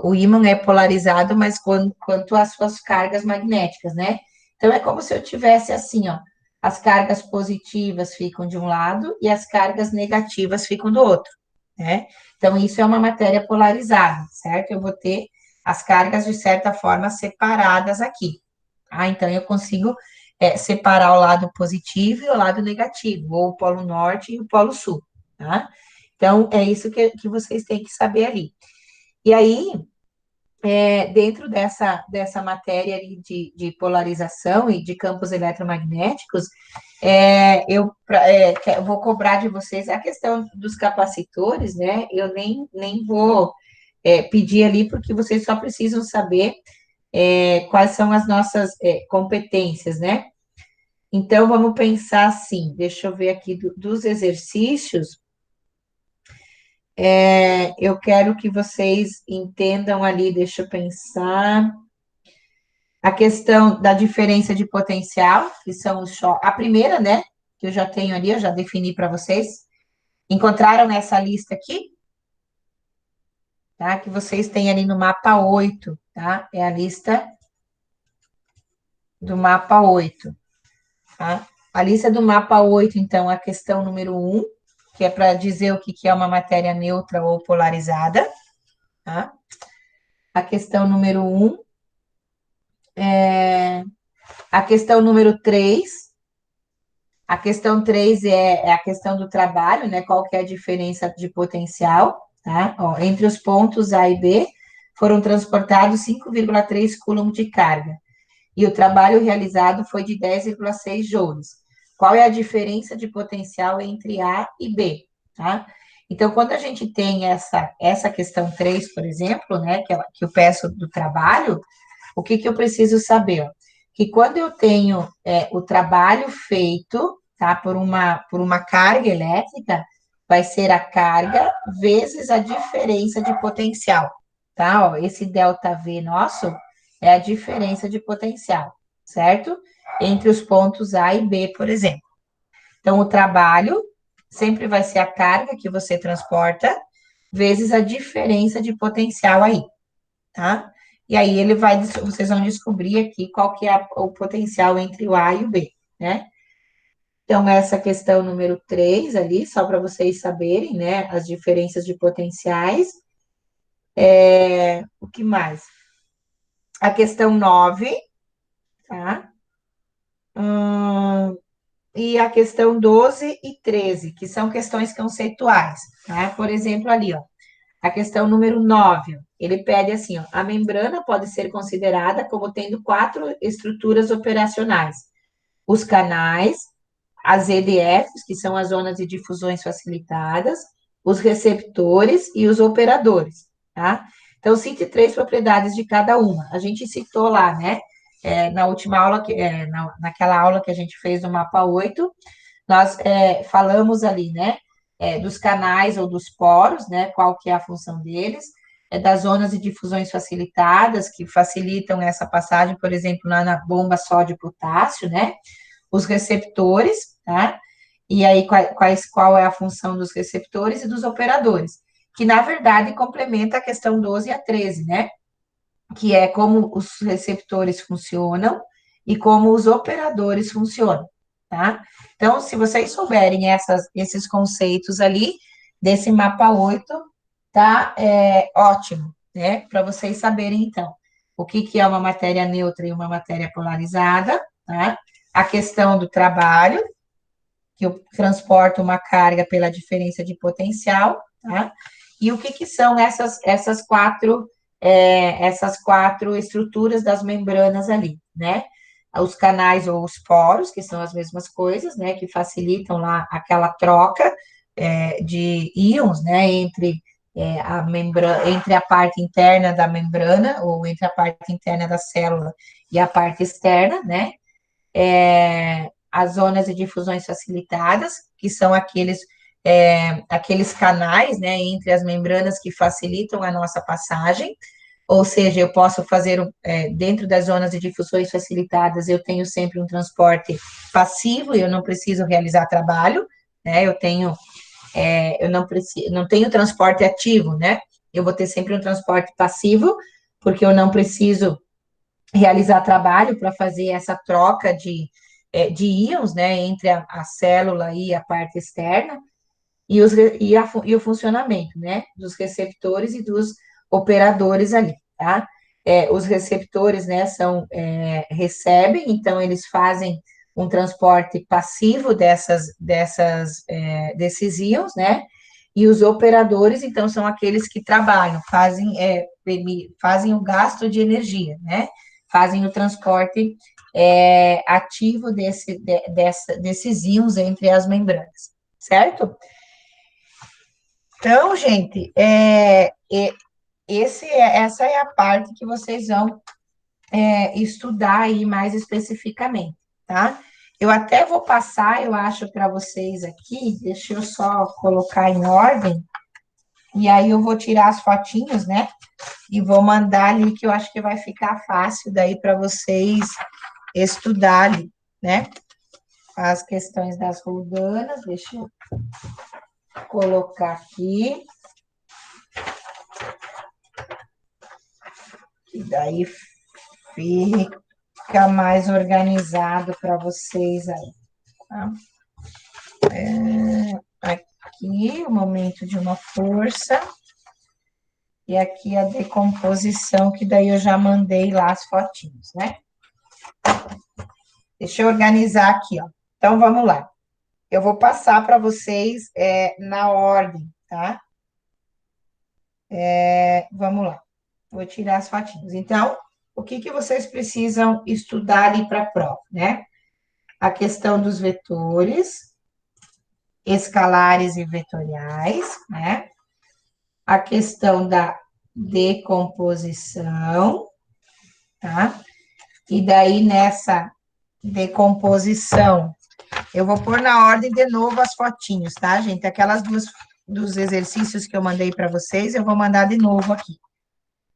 o ímã é polarizado, mas quanto às suas cargas magnéticas, né? Então, é como se eu tivesse assim, ó, as cargas positivas ficam de um lado e as cargas negativas ficam do outro, né? Então, isso é uma matéria polarizada, certo? Eu vou ter as cargas, de certa forma, separadas aqui. Então, eu consigo separar o lado positivo e o lado negativo, ou o polo norte e o polo sul, tá? Então, é isso que vocês têm que saber ali. E aí, dentro dessa matéria ali de polarização e de campos eletromagnéticos, eu vou cobrar de vocês a questão dos capacitores, né? Eu nem vou pedir ali, porque vocês só precisam saber quais são as nossas competências, né? Então, vamos pensar assim, deixa eu ver aqui dos exercícios, eu quero que vocês entendam ali, deixa eu pensar, a questão da diferença de potencial, que são os choques, a primeira, né, que eu já tenho ali, eu já defini para vocês, encontraram essa lista aqui? Tá? Que vocês têm ali no mapa 8, tá? É a lista do mapa 8, tá? A lista do mapa 8, então, a questão número 1, que é para dizer o que é uma matéria neutra ou polarizada, tá? A questão número 1, a questão número 3, a questão 3 é a questão do trabalho, né? Qual que é a diferença de potencial, tá? Ó, entre os pontos A e B, foram transportados 5,3 coulomb de carga, e o trabalho realizado foi de 10,6 joules. Qual é a diferença de potencial entre A e B, tá? Então, quando a gente tem essa questão 3, por exemplo, né, que eu peço do trabalho, o que eu preciso saber? Ó? Que quando eu tenho o trabalho feito, tá, por uma carga elétrica, vai ser a carga vezes a diferença de potencial, tá? Ó, esse ΔV nosso é a diferença de potencial, certo? Entre os pontos A e B, por exemplo. Então, o trabalho sempre vai ser a carga que você transporta, vezes a diferença de potencial aí, tá? E aí vocês vão descobrir aqui qual que é o potencial entre o A e o B, né? Então, essa questão número 3 ali, só para vocês saberem, né, as diferenças de potenciais. O que mais? A questão 9, tá? E a questão 12 e 13, que são questões conceituais, tá? Por exemplo, ali, ó, a questão número 9, ele pede assim, ó, a membrana pode ser considerada como tendo 4 estruturas operacionais: os canais, as EDFs, que são as zonas de difusões facilitadas, os receptores e os operadores, tá? Então, cite 3 propriedades de cada uma. A gente citou lá, né? Na última aula, naquela aula que a gente fez no mapa 8, nós falamos ali, né? Dos canais ou dos poros, né? Qual que é a função deles, das zonas de difusões facilitadas, que facilitam essa passagem, por exemplo, na bomba sódio-potássio, né? Os receptores, tá? E aí, qual é a função dos receptores e dos operadores? Que, na verdade, complementa a questão 12 e a 13, né? Que é como os receptores funcionam e como os operadores funcionam, tá? Então, se vocês souberem esses conceitos ali, desse mapa 8, tá? Ótimo, né? Para vocês saberem, então, o que é uma matéria neutra e uma matéria polarizada, tá? A questão do trabalho, que transporta uma carga pela diferença de potencial, tá? E o que são essas quatro estruturas das membranas ali, né? Os canais ou os poros, que são as mesmas coisas, né? Que facilitam lá aquela troca de íons, né? Entre a parte interna da membrana, ou entre a parte interna da célula e a parte externa, né? As zonas de difusões facilitadas, que são aqueles canais, né, entre as membranas que facilitam a nossa passagem, ou seja, eu posso fazer, dentro das zonas de difusões facilitadas, eu tenho sempre um transporte passivo, eu não preciso realizar trabalho, né, eu não tenho transporte ativo, né, eu vou ter sempre um transporte passivo, porque eu não preciso realizar trabalho para fazer essa troca de íons, né, entre a célula e a parte externa, e o funcionamento, né, dos receptores e dos operadores ali, tá? Os receptores, né, recebem, então eles fazem um transporte passivo desses íons, né? E os operadores, então, são aqueles que trabalham, fazem o gasto de energia, né? Fazem o transporte ativo desses íons entre as membranas, certo? Então, gente, essa é a parte que vocês vão estudar aí mais especificamente, tá? Eu até vou passar, eu acho, para vocês aqui, deixa eu só colocar em ordem, e aí eu vou tirar as fotinhos, né? E vou mandar ali, que eu acho que vai ficar fácil daí para vocês estudarem, né? As questões das roldanas, deixa eu colocar aqui. E daí fica mais organizado para vocês aí, tá? Aqui, o momento de uma força. E aqui a decomposição, que daí eu já mandei lá as fotinhos, né? Deixa eu organizar aqui, ó. Então, vamos lá. Eu vou passar para vocês na ordem, tá? Vamos lá. Vou tirar as fotinhos. Então, o que vocês precisam estudar ali para a prova, né? A questão dos vetores, escalares e vetoriais, né? A questão da decomposição, tá? E daí, nessa decomposição, eu vou pôr na ordem de novo as fotinhos, tá, gente? Aquelas dos exercícios que eu mandei para vocês, eu vou mandar de novo aqui.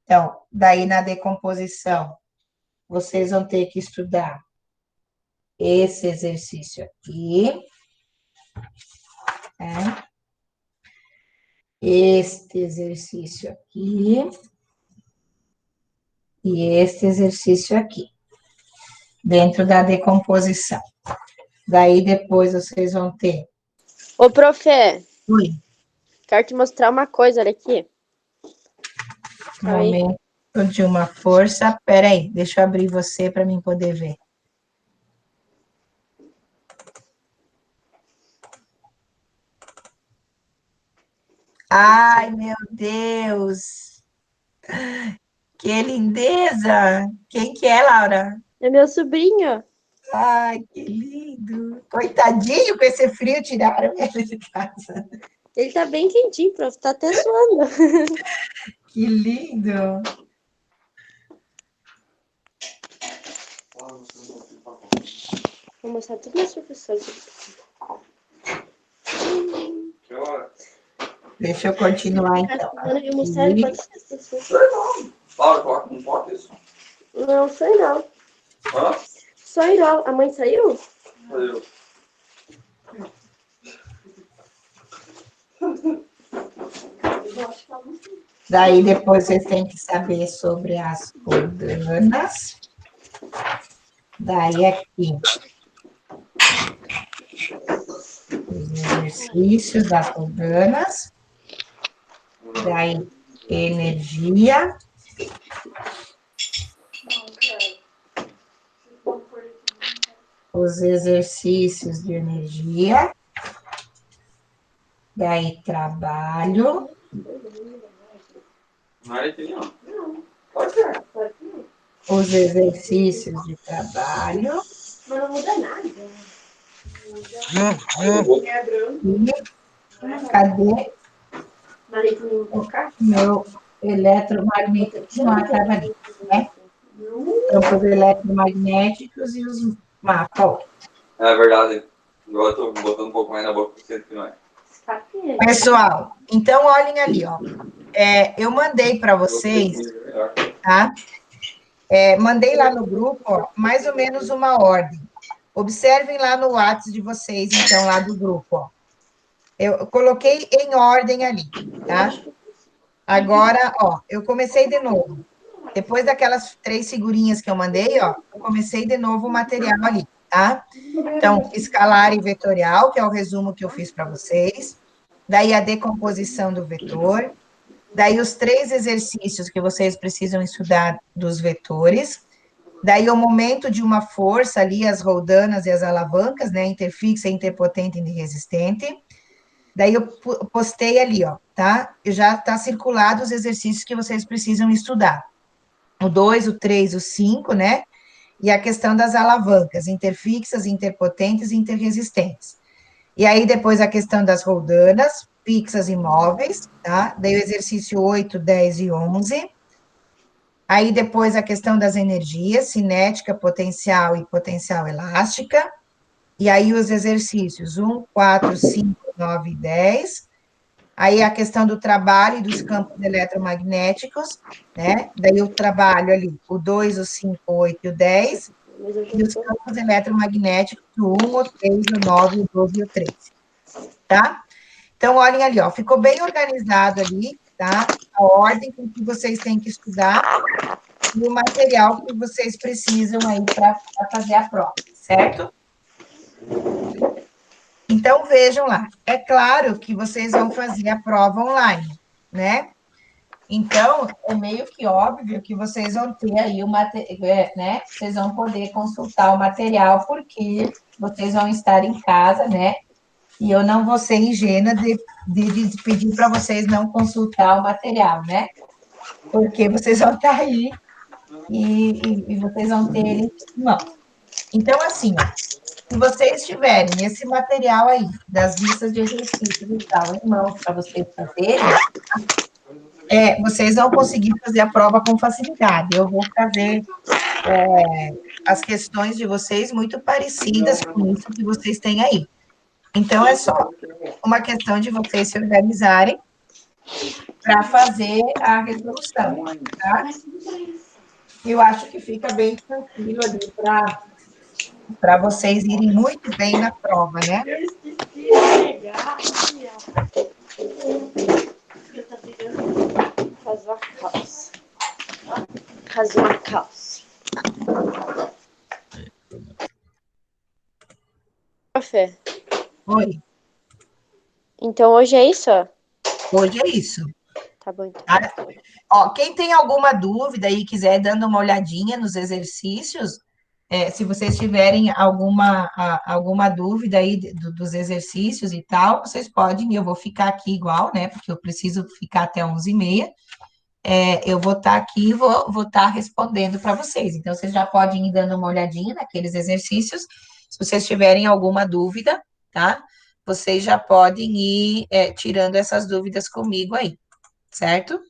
Então, daí na decomposição, vocês vão ter que estudar esse exercício aqui, né? Este exercício aqui e este exercício aqui, dentro da decomposição. Daí, depois, vocês vão ter... Ô, profe, Oi. quero te mostrar uma coisa, olha aqui. Aí. Momento de uma força. Peraí, deixa eu abrir você para mim poder ver. Ai, meu Deus! Que lindeza! Quem que é, Laura? É meu sobrinho. Ai, que lindo! Coitadinho, com esse frio, tiraram ele de casa. Ele tá bem quentinho, prof. Tá até suando. Que lindo! Vou mostrar tudo meus professores. Deixa eu continuar, então. Eu vou mostrar Aqui. quantos professores. Laura, coloca, não pode isso. Não, sei não. Hã? Só ir lá. A mãe saiu? Valeu. Daí, depois, vocês têm que saber sobre as rodanas. Daí, aqui. Os exercícios das rodanas. Daí, energia. Os exercícios de energia. Daí, trabalho. Não era aqui, não. Não. Pode ser. Os exercícios de trabalho. Mas não muda nada. E cadê meu eletromagnetismo? Estava ali, né? Campos eletromagnéticos e os mapas. É verdade. Agora eu tô botando um pouco mais na boca, porque que não é. Pessoal, então olhem ali, ó. Eu mandei para vocês, tá? Mandei lá no grupo, ó, mais ou menos uma ordem. Observem lá no WhatsApp de vocês, então, lá do grupo, ó. Eu coloquei em ordem ali, tá? Agora, ó, eu comecei de novo. Depois daquelas 3 figurinhas que eu mandei, ó, eu comecei de novo o material ali, tá? Então, escalar e vetorial, que é o resumo que eu fiz para vocês. Daí, a decomposição do vetor. Daí, os 3 exercícios que vocês precisam estudar dos vetores. Daí, o momento de uma força ali, as roldanas e as alavancas, né? Interfixa, interpotente e resistente. Daí, eu postei ali, ó, tá? Já está circulado os exercícios que vocês precisam estudar. O 2, o 3, o 5, né? E a questão das alavancas, interfixas, interpotentes e interresistentes. E aí, depois, a questão das roldanas, fixas e móveis, tá? Daí, o exercício 8, 10 e 11. Aí, depois, a questão das energias, cinética, potencial e potencial elástica. E aí, os exercícios 1, 4, 5, 9 e 10. Aí, a questão do trabalho e dos campos eletromagnéticos, né? Daí, o trabalho ali, o 2, o 5, o 8 e o 10. E os campos eletromagnéticos, o 1, o 3, o 9, o 12 e o 13. Tá? Então, olhem ali, ó, ficou bem organizado ali, tá? A ordem com que vocês têm que estudar e o material que vocês precisam aí para fazer a prova, certo? Então, vejam lá. É claro que vocês vão fazer a prova online, né? Então, é meio que óbvio que vocês vão ter aí o material, né? Vocês vão poder consultar o material, porque vocês vão estar em casa, né? E eu não vou ser ingênua de pedir para vocês não consultar o material, né? Porque vocês vão estar aí e vocês vão ter ele em mão. Então, assim, ó, se vocês tiverem esse material aí, das listas de exercícios e tal, em mãos para vocês fazerem, vocês vão conseguir fazer a prova com facilidade. Eu vou fazer as questões de vocês muito parecidas com isso que vocês têm aí. Então, é só uma questão de vocês se organizarem para fazer a resolução, tá? Eu acho que fica bem tranquilo ali para vocês irem muito bem na prova, né? fazer uma calça. Fê, Oi, então hoje é isso, ó? hoje é isso. Tá bom, então. Tá? Ó, quem tem alguma dúvida e quiser dando uma olhadinha nos exercícios, se vocês tiverem alguma dúvida aí dos exercícios e tal, vocês podem, eu vou ficar aqui igual, né? Porque eu preciso ficar até 11h30. Eu vou estar aqui e vou estar respondendo para vocês. Então, vocês já podem ir dando uma olhadinha naqueles exercícios. Se vocês tiverem alguma dúvida, tá? Vocês já podem ir tirando essas dúvidas comigo aí, certo?